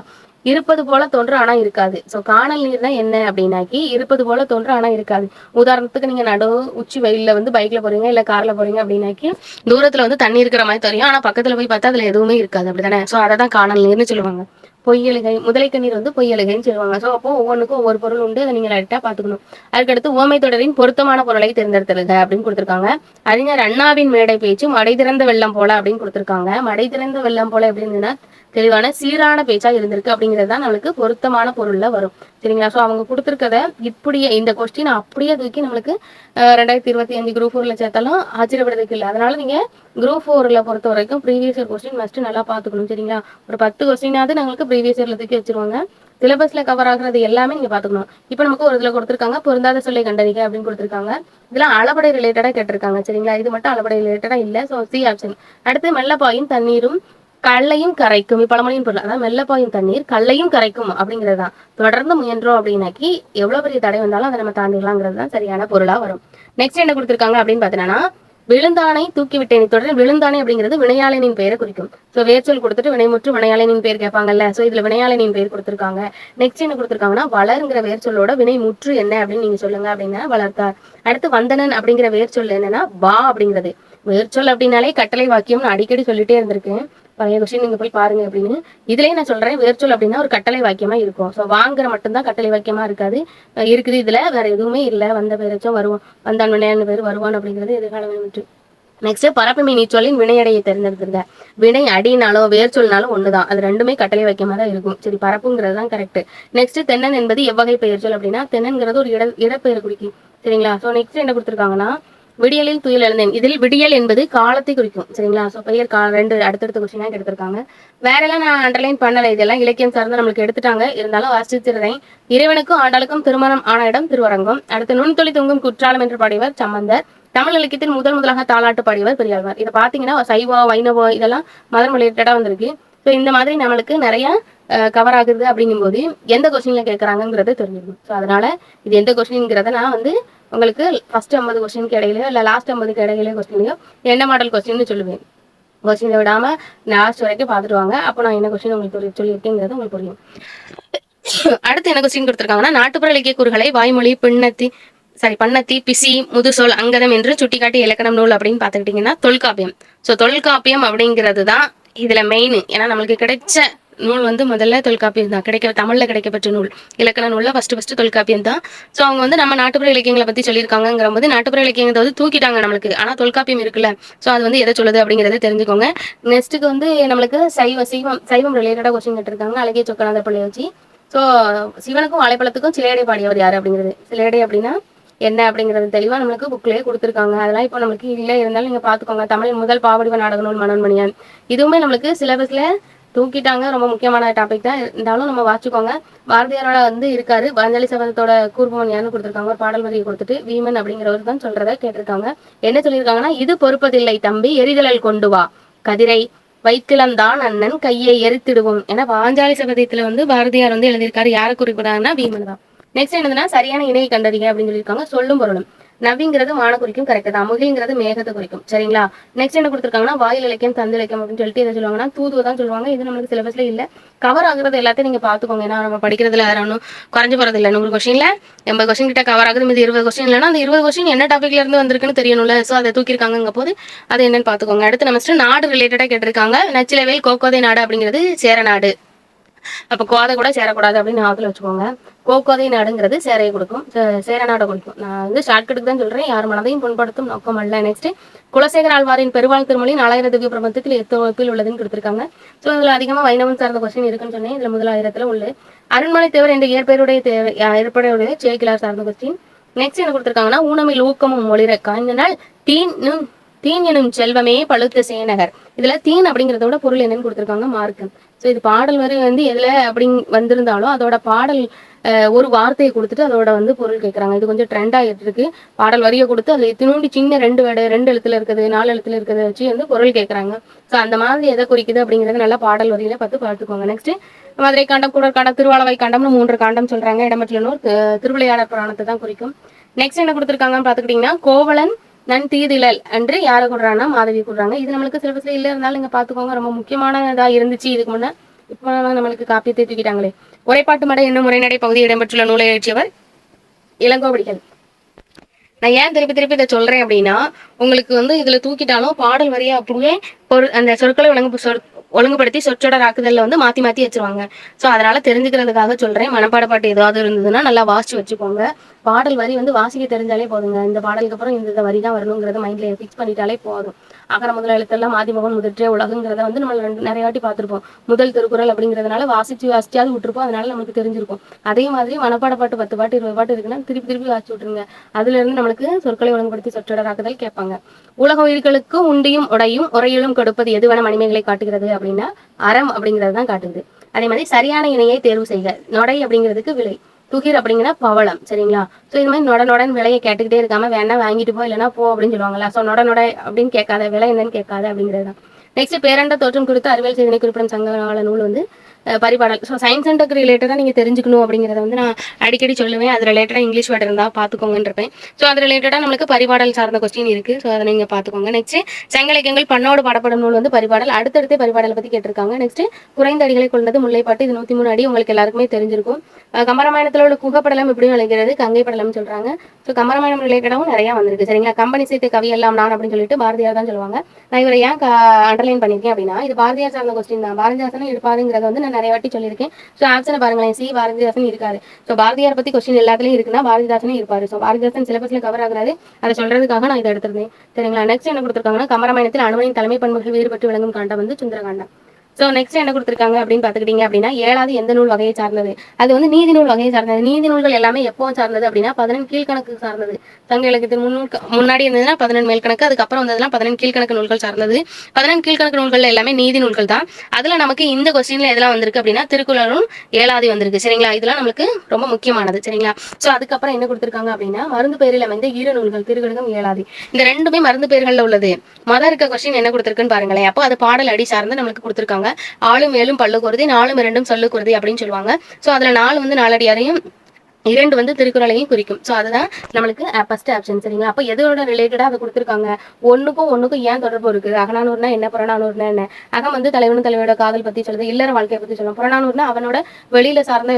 இருப்பது போல தோன்று ஆனா இருக்காது. ஸோ காணல் நீர்னா என்ன அப்படின்னாக்கி இருப்பது போல தோன்று ஆனா இருக்காது. உதாரணத்துக்கு நீங்க உச்சி வெயில்ல வந்து பைக்ல போறீங்க இல்ல கார்ல போறீங்க அப்படின்னாக்கி தூரத்துல வந்து தண்ணி இருக்கிற மாதிரி தெரியும், ஆனா பக்கத்துல போய் பார்த்தா அதுல எதுவுமே இருக்காது. அப்படித்தானே? ஸோ அதை தான் காணல் நீர்னு சொல்லுவாங்க. பொய்யலுகை, முதலை கண்ணீர் வந்து பொய்யலுகைன்னு சொல்லுவாங்க. ஸோ அப்போ ஒவ்வொன்றுக்கும் ஒவ்வொரு பொருள் உண்டு, அதை நீங்க லைட்டா பாத்துக்கணும். அதுக்கடுத்து உவமை தொடரின் பொருத்தமான பொருளை தேர்ந்தெடுத்தலுக அப்படின்னு கொடுத்துருக்காங்க. அறிஞர் அண்ணாவின் மேடை பேச்சு மடை திறந்த வெள்ளம் போல அப்படின்னு கொடுத்துருக்காங்க. மடை திறந்த வெள்ளம் போல எப்படின்னா தெளிவான சீரான பேச்சா இருந்திருக்கு அப்படிங்கிறது தான் நம்மளுக்கு பொருத்தமான பொருள்ல வரும். சரிங்களா? ஸோ அவங்க கொடுத்துருக்கத இப்படியே இந்த கொஸ்டின் அப்படியே தூக்கி நம்மளுக்கு 2025 குரூப் 4ல சேர்த்தாலும் ஆச்சரியப்படுறதுக்கு இல்லை. அதனால நீங்க குரூப் 4ல பொறுத்த வரைக்கும் ப்ரீவியஸ் இயர் கொஸ்டின் மஸ்ட் நல்லா பார்த்துக்கணும். சரிங்களா? ஒரு 10 கொஸ்டினாவது நம்மளுக்கு ப்ரீவியஸ் இயர்ல தூக்கி வச்சிருவாங்க. சிலபஸ்ல கவர் ஆகுறது எல்லாமே நீங்க பாத்துக்கணும். இப்போ நமக்கு ஒரு இதுல கொடுத்துருக்காங்க பொருந்தாத சொல்லை கண்டறிக அப்படின்னு கொடுத்துருக்காங்க. இதுல அளபடை ரிலேட்டடா கேட்டிருக்காங்க. சரிங்களா? இது மட்டும் அளபடை ரிலேட்டடா இல்ல. So C option. அடுத்து மெல்லப்பாயும் தண்ணீரும் கல்லையும் கரைக்கும் பழமொழியின் பொருள். அதாவது மெல்லப்பாயும் தண்ணீர் கல்லையும் கரைக்கும் அப்படிங்கிறது தான். தொடர்ந்து முயன்றோம் அப்படின்னாக்கி எவ்வளவு பெரிய தடை வந்தாலும் அதை நம்ம தாண்டிடலாங்கிறது தான் சரியான பொருளா வரும். நெக்ஸ்ட் என்ன கொடுத்துருக்காங்க அப்படின்னு பாத்தீங்கன்னா, விழுந்தானை தூக்கி விட்டேன் தொடர் விழுந்தானை அப்படிங்கிறது வினையாளனின் பெயரை குறிக்கும். ஸோ வேர்ச்சொல் கொடுத்துட்டு வினைமுற்று வினையாளனின் பேர் கேட்பாங்கல்ல. ஸோ இதுல வினையாளனின் பேர் கொடுத்துருக்காங்க. நெக்ஸ்ட் என்ன கொடுத்துருக்காங்கன்னா வளருங்கிற வேர்ச்சொல்லோட வினைமுற்று என்ன அப்படின்னு நீங்க சொல்லுங்க அப்படின்னா வளர்த்தார். அடுத்து வந்தனன் அப்படிங்கிற வேர்ச்சொல் என்னன்னா வா அப்படிங்கிறது. வேர்ச்சொல் அப்படின்னாலே கட்டளை வாக்கியம்னு அடிக்கடி சொல்லிட்டே இருந்திருக்கேன். பழைய கொஸ்டின் நீங்க போய் பாருங்க அப்படின்னு. இதுலயே நான் சொல்றேன் வேர்ச்சொல் அப்படின்னா ஒரு கட்டளை வாக்கியமா இருக்கும். ஸோ வாங்குற மட்டும்தான் கட்டளை வாக்கியமா இருக்காது இருக்குது. இதுல வேற எதுவுமே இல்லை. வந்த பேராச்சும் வருவான், வந்தான் வினையான பேர் வருவான் அப்படிங்கிறது எதிர்கால வினைமுற்று. நெக்ஸ்ட் பரப்புமை நீச்சொல்லின் வினையடையை தேர்ந்தெடுத்துருங்க. வினை அடினாலும் வேர்ச்சொல்னாலும் ஒண்ணுதான். அது ரெண்டுமே கட்டளை வாக்கியமா தான் இருக்கும். சரி, பரப்புங்கிறது தான் கரெக்ட். நெக்ஸ்ட் தென்னன் என்பது எவ்வகை பெயர் சொல் அப்படின்னா தென்னன்கிறது ஒரு இடப்பெயர் குறிக்கும். சரிங்களா? ஸோ நெக்ஸ்ட் என்ன கொடுத்துருக்காங்கன்னா விடியலில் துயில் எழுந்தேன். இதில் விடியல் என்பது காலத்தை குறிக்கும். சரிங்களா? ஸோ பெயர் ரெண்டு அடுத்தடுத்த கொஸ்டினா எடுத்திருக்காங்க. வேற எல்லாம் நான் அண்டர்லைன் பண்ணலை. இதெல்லாம் இலக்கியம் சார்ந்து நம்மளுக்கு எடுத்துட்டாங்க. இருந்தாலும் வாசிச்சிருந்தேன். இறைவனுக்கும் ஆண்டாளுக்கும் திருமணம் ஆன இடம் திருவரங்கம். அடுத்து நுண்தொழி தொங்கும் குற்றாலம் என்று பாடியவர் சம்பந்தர். தமிழ் இலக்கியத்தில் முதலாக தாலாட்டு பாடியவர் பெரியாழ்வார். இதை பாத்தீங்கன்னா சைவா வைணவா இதெல்லாம் மதம் ரிலேட்டடா வந்திருக்கு. ஸோ இந்த மாதிரி நம்மளுக்கு நிறைய கவர் ஆகுது. அப்படிங்கும்போது எந்த கொஸ்டின்ல கேட்கறாங்கிறத தெரிஞ்சுக்கணும். ஸோ அதனால இது எந்த கொஸ்டின்ங்கிறத நான் வந்து உங்களுக்கு ஃபர்ஸ்ட் 50 கொஸ்டினுக்கு இடையிலையோ இல்லை லாஸ்ட் 50க்கு இடையிலையோ கொஸ்டினையோ என்ன மாடல் கொஸ்டின்னு சொல்லுவேன். கொஸ்டினை விடாம லாஸ்ட் வரைக்கும் பார்த்துட்டு வாங்க. அப்போ நான் என்ன கொஸ்டின் உங்களுக்கு சொல்லியிருக்கேங்கிறது உங்களுக்கு புரியும். அடுத்து என்ன கொஸ்டின் கொடுத்துருக்காங்கன்னா நாட்டுப்புற இலக்கிய கூறுகளை வாய்மொழி பண்ணத்தி பிசி முதுசொல் அங்கதம் என்று சுட்டிக்காட்டி இலக்கணம் நூல் அப்படின்னு பார்த்துக்கிட்டிங்கன்னா தொல்காப்பியம். ஸோ தொல்காப்பியம் அப்படிங்கிறது தான் இதுல மெயின். ஏன்னா நம்மளுக்கு கிடைச்ச நூல் வந்து முதல்ல தொல்காப்பியம் தான். தமிழ்ல கிடைக்கப்பட்ட நூல் இலக்கண நூல்ல ஃபர்ஸ்ட் தொல்காப்பியம் தான். ஸோ அவங்க வந்து நம்ம நாட்டுப்புற இலக்கியங்களை பத்தி சொல்லியிருக்காங்கிற போது நாட்டுப்புற இலக்கியங்களை வந்து தூக்கிட்டாங்க நம்மளுக்கு. ஆனா தொல்காப்பியம் இருக்குல்ல, ஸோ அது வந்து எதை சொல்லுது அப்படிங்கறத தெரிஞ்சுக்கோங்க. நெக்ஸ்ட்டுக்கு வந்து நம்மளுக்கு சைவம் ரிலேட்டடா கொஸ்டின் கேட்டிருக்காங்க அழகிய சொக்கநாதர் பிள்ளையை வச்சு. ஸோ சிவனுக்கும் வாழைப்பழத்துக்கும் சிலையடை பாடியவர் யாரு அப்படிங்கிறது. சிலையடை அப்படின்னா என்ன அப்படிங்கிறது தெளிவா நம்மளுக்கு புக்லயே கொடுத்துருக்காங்க. அதெல்லாம் இப்போ நம்மளுக்கு இல்லை இருந்தாலும் நீங்க பாத்துக்கோங்க. தமிழின் முதல் பாவடிவ நாடக நூல் மனோன்மணியான். இதுவுமே நம்மளுக்கு சிலபஸ்ல தூக்கிட்டாங்க. ரொம்ப முக்கியமான டாபிக் தான் இருந்தாலும் நம்ம வாசிச்சுக்கோங்க. பாரதியாரோட வந்து இருக்காரு. பாஞ்சாலி சபதத்தோட கூர்மவன் யாருன்னு கொடுத்துருக்காங்க. ஒரு பாடல் வரியை கொடுத்துட்டு வீமன் அப்படிங்கிறவர் தான் சொல்றதை கேட்டிருக்காங்க. என்ன சொல்லியிருக்காங்கன்னா இது பொறுப்பதில்லை தம்பி எரிதலல் கொண்டு வா கதிரை வைத்திலந்தான் அண்ணன் கையை எரித்திடுவோம். ஏன்னா பாஞ்சாலி சபதத்துல வந்து பாரதியார் வந்து எழுதியிருக்காரு. யாரை குறிப்பிடாங்கன்னா வீமன் தான். நெக்ஸ்ட் என்னதுன்னா சரியான இணையை கண்டறிங்க அப்படின்னு சொல்லியிருக்காங்க. சொல்லும் பொருளும். நவிங்கிறது மான குறிக்கும், கரெக்ட் தான். முகில்ங்கிறது மேகத்தை குறிக்கும். சரிங்களா? நெக்ஸ்ட் என்ன கொடுத்துருக்காங்கன்னா வாயில் இலக்கியம் தந்து இலக்கியம் அப்படின்னு சொல்லிட்டு எதை சொல்லுவாங்கன்னா தூதுவை தான் சொல்லுவாங்க. இது நம்மளுக்கு சிலபஸ்ல இல்ல. கவர் ஆகுறது எல்லாத்தையும் நீங்க பாத்துக்கோங்க. ஏன்னா நம்ம படிக்கிறதுல வேற ஒன்றும் குறைஞ்சு போறது இல்லை. 100 கொஸ்டின்ல 80 கொஸ்டின் கிட்ட கவர் ஆகுது. மீது 20 கொஸ்டின் இல்லைன்னா அந்த 20 கொஸ்டின் என்ன டாபிக்ல இருந்து வந்திருக்குன்னு தெரியணும்ல. ஸோ அதை தூக்கிருக்காங்க போது அது என்னன்னு பாத்துக்கோங்க. அடுத்து நம்ம நாடு ரிலேட்டடா கேட்டிருக்காங்க. நச்சிலவேல் கோக்கோதை நாடு அப்படிங்கிறது சேர நாடு. அப்ப கோதை கூட சேரக்கூடாது அப்படின்னு ஞாபகத்துல வச்சுக்கோங்க. கோக்கோதை நாடுங்கிறது சேரையை கொடுக்கும், சேர நாடை கொடுக்கும். நான் வந்து ஷார்ட்கட்டுக்கு தான் சொல்றேன். யார் மனதையும் புண்படுத்தும் நோக்கம் அல்ல. நெக்ஸ்ட் குலசேகர ஆழ்வாரின் பெருவாழ் திருமொழி 4000 திவ்ய பிரபந்தத்தில் 8 வகுப்பில் உள்ளதுன்னு கொடுத்திருக்காங்க. ஸோ இதுல அதிகமா வைணவம் சார்ந்த கொஸ்டின் இருக்குன்னு சொன்னேன். இதுல முதல் 1000த்துல உள்ள அரண்மனை தேவர் என்ற ஏற்படையுடைய சேக்கிலார் சார்ந்த கொஸ்டின். நெக்ஸ்ட் என்ன கொடுத்திருக்காங்கன்னா ஊனமில் ஊக்கமும் ஒளிர காய்ந்தனால் தீன் எனும் செல்வமே பழுத்த சேனகர். இதுல தீன் அப்படிங்கிறத விட பொருள் என்னன்னு கொடுத்திருக்காங்க மார்க்கம். ஸோ இது பாடல் வரி வந்து எதுல அப்படி வந்திருந்தாலும் அதோட பாடல் ஒரு வார்த்தையை கொடுத்துட்டு அதோட வந்து பொருள் கேட்கறாங்க. இது கொஞ்சம் ட்ரெண்ட் ஆகிட்டு இருக்கு. பாடல் வரியை கொடுத்து அதுல இத்தினோண்டி சின்ன 2 எழுத்துல இருக்குது 4 எழுத்துல இருக்கிறத வச்சு வந்து பொருள் கேட்கறாங்க. ஸோ அந்த மாதிரி எதை குறிக்குது அப்படிங்கிறது நல்லா பாடல் வரியில பார்த்துக்கோங்க. நெக்ஸ்ட் மதுரை காண்டம், குடர் காண்டம், திருவாளவை காண்டம்னு 3 காண்டம் சொல்றாங்க. இடமற்றனூர் திருவிளையாடற் புராணத்தை தான் குறிக்கும். நெக்ஸ்ட் என்ன கொடுத்துருக்காங்கன்னு பாத்துக்கிட்டீங்கன்னா கோவலன் நன் தீதிழல் என்று யாரை கொடுறாங்கன்னா மாதவி கொடுறாங்க. இது நம்மளுக்கு சிலபஸ்ல இல்ல இருந்தாலும் நீங்க பாத்துக்கோங்க. ரொம்ப முக்கியமானதா இருந்துச்சு இதுக்கு முன்ன. இப்போ நம்மளுக்கு காப்பியத்தை தூக்கிட்டாங்களே. உரைப்பாட்டு மடை என்னும் முறைநடை பகுதி இடம்பெற்றுள்ள நூலை எழுதியவர் இளங்கோவடிகள். நான் ஏன் திருப்பி இதை சொல்றேன் அப்படின்னா உங்களுக்கு வந்து இதுல தூக்கிட்டாலும் பாடல் வரியா அப்படியே அந்த சொற்களை ஒழுங்குபடுத்தி சொற்றோட ராக்குதல்ல வந்து மாத்தி வச்சிருவாங்க. ஸோ அதனால தெரிஞ்சுக்கிறதுக்காக சொல்றேன். மனப்பாட பாட்டு ஏதாவது இருந்ததுன்னா நல்லா வாசிச்சு வச்சுக்கோங்க. பாடல் வரி வந்து வாசிக்க தெரிஞ்சாலே போதுங்க. இந்த பாடலுக்கு அப்புறம் இந்த வரி தான் வரணுங்கிறத மைண்ட்ல ஃபிக்ஸ் பண்ணிட்டாலே போதும். அகர முதல் எழுத்தெல்லாம் ஆதிமுகம் முதற்றே உலகங்கிறத வந்து நம்ம நிறைய வாட்டி பார்த்துருப்போம். முதல் திருக்குறள் அப்படிங்கிறதுனால வாசிச்சாவது விட்டுருப்போம். அதனால நமக்கு தெரிஞ்சிருக்கும். அதே மாதிரி மனப்பாட பாட்டு 10 பாட்டு 20 பாட்டு இருக்குன்னா திருப்பி வாசிச்சு விட்டுருங்க. அதுல இருந்து நம்மளுக்கு சொற்களை ஒழுங்குபடுத்தி சொற்றொடராக்குதல் கேட்பாங்க. உலக உயிர்களுக்கு உண்டியும் உடையும் உரையிலும் கொடுப்பது எதுவென மணிமேகலை காட்டுகிறது அப்படின்னா அறம் அப்படிங்கிறது தான் காட்டுது. அதே மாதிரி சரியான இணையை தேர்வு செய்க. நொடை அப்படிங்கிறதுக்கு விலை, துகிர் அப்படிங்கிற பவளம். சரிங்களா? ஸோ இது மாதிரி நொடன் விலையை கேட்டுக்கிட்டே இருக்காம வேணா வாங்கிட்டு போ இல்லைன்னா போ அப்படின்னு சொல்லுவாங்களா. ஸோ நொடை அப்படின்னு கேட்காத, விலை என்னன்னு கேட்காத அப்படிங்கிறது தான். நெக்ஸ்ட் பேரண்ட தோற்றம் குறித்து அறிவியல் செய்தினை குறிப்பிடும் சங்ககால நூல் வந்து Paripadal. So science and tech ரிலேட்டடாக நீங்கள் தெரிஞ்சுக்கணும் அப்படிங்கிறத வந்து நான் அடிக்கடி சொல்லுவேன். அது ரிலேட்டடாக இங்கிலீஷ் வேர்டு இருந்தால் பார்த்துக்கோங்கன்னு இருப்பேன். ஸோ அது ரிலேட்டடாக நம்மளுக்கு பரிபாடல் சார்ந்த கொஸ்டின் இருக்குது. ஸோ அதை நீங்கள் பார்த்துக்கோங்க. நெக்ஸ்ட் சங்கலிக்கங்கள் பண்ணோடு பாடப்படும் நூல் வந்து பரிபாடல். அடுத்தடுத்து பரிபாடலை பற்றி கேட்டிருக்காங்க. நெக்ஸ்ட் குறைந்த அடிகளை கொண்டது முல்லைப்பாட்டு. இது 103 அடி, உங்களுக்கு எல்லாருக்குமே தெரிஞ்சிருக்கும். கம்பராமாயணத்தில் உள்ள குகப்படலம் எப்படியும் விளங்குகிறது, கங்கை படலம் சொல்றாங்க. ஸோ கம்பராமாயணம் ரிலேட்டடாகவும் நிறைய வந்திருக்கு. சரிங்களா? கம்பெனி சேர்த்து கவி எல்லாம் நான் அப்படின்னு சொல்லிட்டு பாரதியார் தான் சொல்லுவாங்க. நான் இவரை ஏன் அண்டர்லைன் பண்ணியிருக்கேன் அப்படின்னா, இது பாரதியார் சார்ந்த கொஸ்டின் தான். பாரதிதாசனும் இருப்பாருங்கிறத வந்து நான் நிறைய வாட்டி சொல்லியிருக்கேன். ஸோ ஆப்ஷனை பாருங்களேன், சி பாரதிதாசன் இருக்காரு. ஸோ பாரதியார் பத்தி கொஸ்டின் எல்லாத்துலயும் இருக்குன்னா பாரதிதாசனும் இருப்பாரு. ஸோ பாரதிதாசன் சிலபஸ்ல கவர் ஆகுறாரு. அதை சொல்றதுக்காக நான் இதை எடுத்திருந்தேன். சரிங்களா? நெக்ஸ்ட் என்ன கொடுத்துருக்காங்கன்னா, கம்பராமாயணத்தில் அனுமனின் தலைமை பண்புகள் வேறுபட்டு விளங்கும் காண்டம் வந்து சுந்தரகாண்டம். ஸோ நெக்ஸ்ட் என்ன கொடுத்துருக்காங்க அப்படின்னு பார்த்துக்கிட்டீங்க அப்படின்னா, 7வது எந்த நூல் வகையை சார்ந்தது? அது வந்து நீதி நூல் வகையை சார்ந்தது. நீதி நூல்கள் எல்லாமே எப்போ சார்ந்தது அப்படின்னா 11 கீழ்கணக்கு சார்ந்தது. சங்க இலக்கியத்தின் முன்னாடி இருந்ததுன்னா 11 மேல்கணக்கு, அதுக்கப்புறம் வந்ததுலாம் 11 கீழ்கணக்கு நூல்கள் சார்ந்தது. 11 கீழ்கணக்கு நூல்கள் எல்லாமே நீதி நூல்கள் தான். அதுல நமக்கு இந்த கொஸ்டின்ல எதெல்லாம் வந்திருக்கு அப்படின்னா, திருக்குறளும் ஏழாதி வந்திருக்கு. சரிங்களா? இதெல்லாம் நம்மளுக்கு ரொம்ப முக்கியமானது. சரிங்களா? ஸோ அதுக்கப்புறம் என்ன கொடுத்துருக்காங்க அப்படின்னா, மருந்து பெயரில் அமைந்த இரு நூல்கள் திருக்குறளும் ஏழாதி. இந்த ரெண்டுமே மருந்து பெயர்கள்ல உள்ளது. மொதல் இருக்க கொஸ்டின் என்ன கொடுத்துருக்குன்னு பாருங்களேன். அப்போ அது பாடல் அடி சார்ந்து நம்மளுக்கு கொடுத்துருக்காங்க. ஆளும் ஏழும் பல்லு குருதி, 4ம் 2ம் சொல்லு குருதி அப்படின்னு சொல்லுவாங்க. ஸோ அதுல 4 வந்து நாலடியாரையும், 2 வந்து திருக்குறளையும் குறிக்கும். ஸோ அதுதான் நம்மளுக்கு ஃபர்ஸ்ட் ஆப்ஷன். சரிங்களா? அப்போ எதோட ரிலேட்டடா அதை கொடுத்துருக்காங்க? ஒன்றுக்கும் ஏன் தொடர்பு இருக்குது? அகநானூறுனா என்ன, புறநானூறுனா என்ன? அகம் வந்து தலைவனும் தலைவியோட காதல் பத்தி சொல்லுது, இல்லற வாழ்க்கையை பத்தி சொல்லுவோம். புறநானூறுனா அவனோட வெளியில சார்ந்த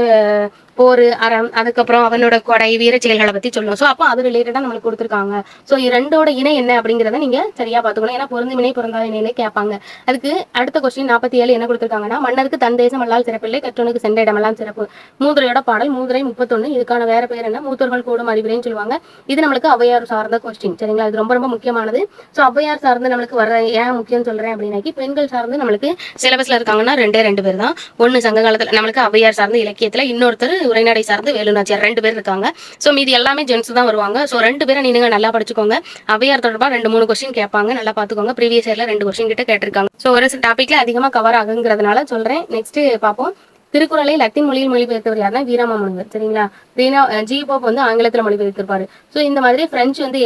போர், அறம், அதுக்கப்புறம் அவனோட கொடை, வீர செயல்களை பத்தி சொல்லுவோம். ஸோ அப்போ அது ரிலேட்டடா நம்மளுக்கு கொடுத்துருக்காங்க. ஸோ ரெண்டோட இணை என்ன அப்படிங்கிறத நீங்க சரியா பார்த்துக்கணும். ஏன்னா பொருந்தும் இணை பொருந்தாத இணையிலே கேட்பாங்க. அதுக்கு அடுத்த கொஸ்டின் 47 என்ன கொடுத்துருக்காங்கன்னா, மன்னருக்கு தன் தேசம் அல்லால் சிறப்பில்லை, கற்றவனுக்கு சென்ற இடமெல்லாம் சிறப்பு. மூதுரையோட பாடல் மூதுரை 31. இதுக்கான வேற பேர் என்ன? மூத்தோர்கள் கூடும் அறிவுரைன்னு சொல்லுவாங்க. இது நம்மளுக்கு ஔவையார் சார்ந்த கொஸ்டின். சரிங்களா? இது ரொம்ப ரொம்ப முக்கியமானது. ஸோ ஔவையார் சார்ந்து நம்மளுக்கு வர ஏன் முக்கியம் சொல்றேன் அப்படின்னாக்கி, பெண்கள் சார்ந்து நம்மளுக்கு சிலபஸ்ல இருக்காங்கன்னா 2 பேர் தான். ஒன்னு சங்க காலத்துல நம்மளுக்கு ஔவையார் சார்ந்த இலக்கியத்துல, இன்னொருத்தர் உரைநடை சார்ந்து வேலுநாச்சியார். 2 பேர் இருக்காங்க. ஸோ மீதி எல்லாமே ஜென்ஸ் தான் வருவாங்க. ஸோ 2 பேரை நீங்க நல்லா படிச்சுக்கோங்க. ஔவையார் தொடர்பா 2-3 கொஸ்டின் கேட்பாங்க. நல்லா பாத்துக்கோங்க. ப்ரீவியஸ் இயர்ல 2 கொஸ்டின் கிட்ட கேட்டிருக்காங்க. ஸோ ஒரு டாபிக்ல அதிகமா கவர் ஆகுங்கிறதுனால சொல்றேன். நெக்ஸ்ட் பார்ப்போம். திருக்குறளை லத்தீன் மொழியில் மொழிபெயர்த்தவர் யாருன்னா வீராமாமுனிவர். சரிங்களா? ஜி போப் வந்து ஆங்கிலத்தில் மொழிபெயர்த்திருப்பாரு. ஸோ இந்த மாதிரி பிரெஞ்சு வந்து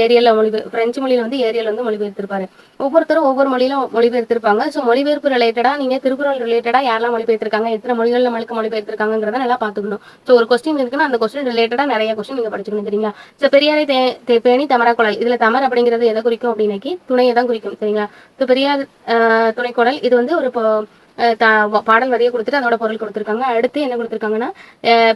பிரெஞ்சு மொழியில வந்து ஏரியல் வந்து மொழிபெயர்த்திருப்பாரு. ஒவ்வொருத்தரும் ஒவ்வொரு மொழியில மொழிபெயர்த்திருப்பாங்க. ஸோ மொழிபெயர்ப்பு ரிலேட்டடா நீங்க திருக்குறள் ரிலேட்டடா யாரெல்லாம் மொழிபெயர்த்திருக்காங்க, எத்தனை மொழிகள் நம்மளுக்கு மொழிபெயர்த்திருக்காங்கிறத நல்லா பாத்துக்கணும். ஸோ ஒரு கொஸ்டின் இருக்குன்னா அந்த கொஸ்டின் ரிலேட்டடா நிறைய கொஸ்டின் நீங்க படிச்சுக்கணும். சரிங்களா? ஸோ பெரியாரை பேணி தமராக்குழல். இதுல தமர் அப்படிங்கிறது எதை குறிக்கும் அப்படின்னாக்கி துணையை தான் குறிக்கும். சரிங்களா? ஸோ பெரியார் துணைக்குழல் இது வந்து ஒரு பாடல் வரியை கொடுத்துட்டு அதோட பொருள் கொடுத்துருக்காங்க. அடுத்து என்ன கொடுத்துருக்காங்கன்னா,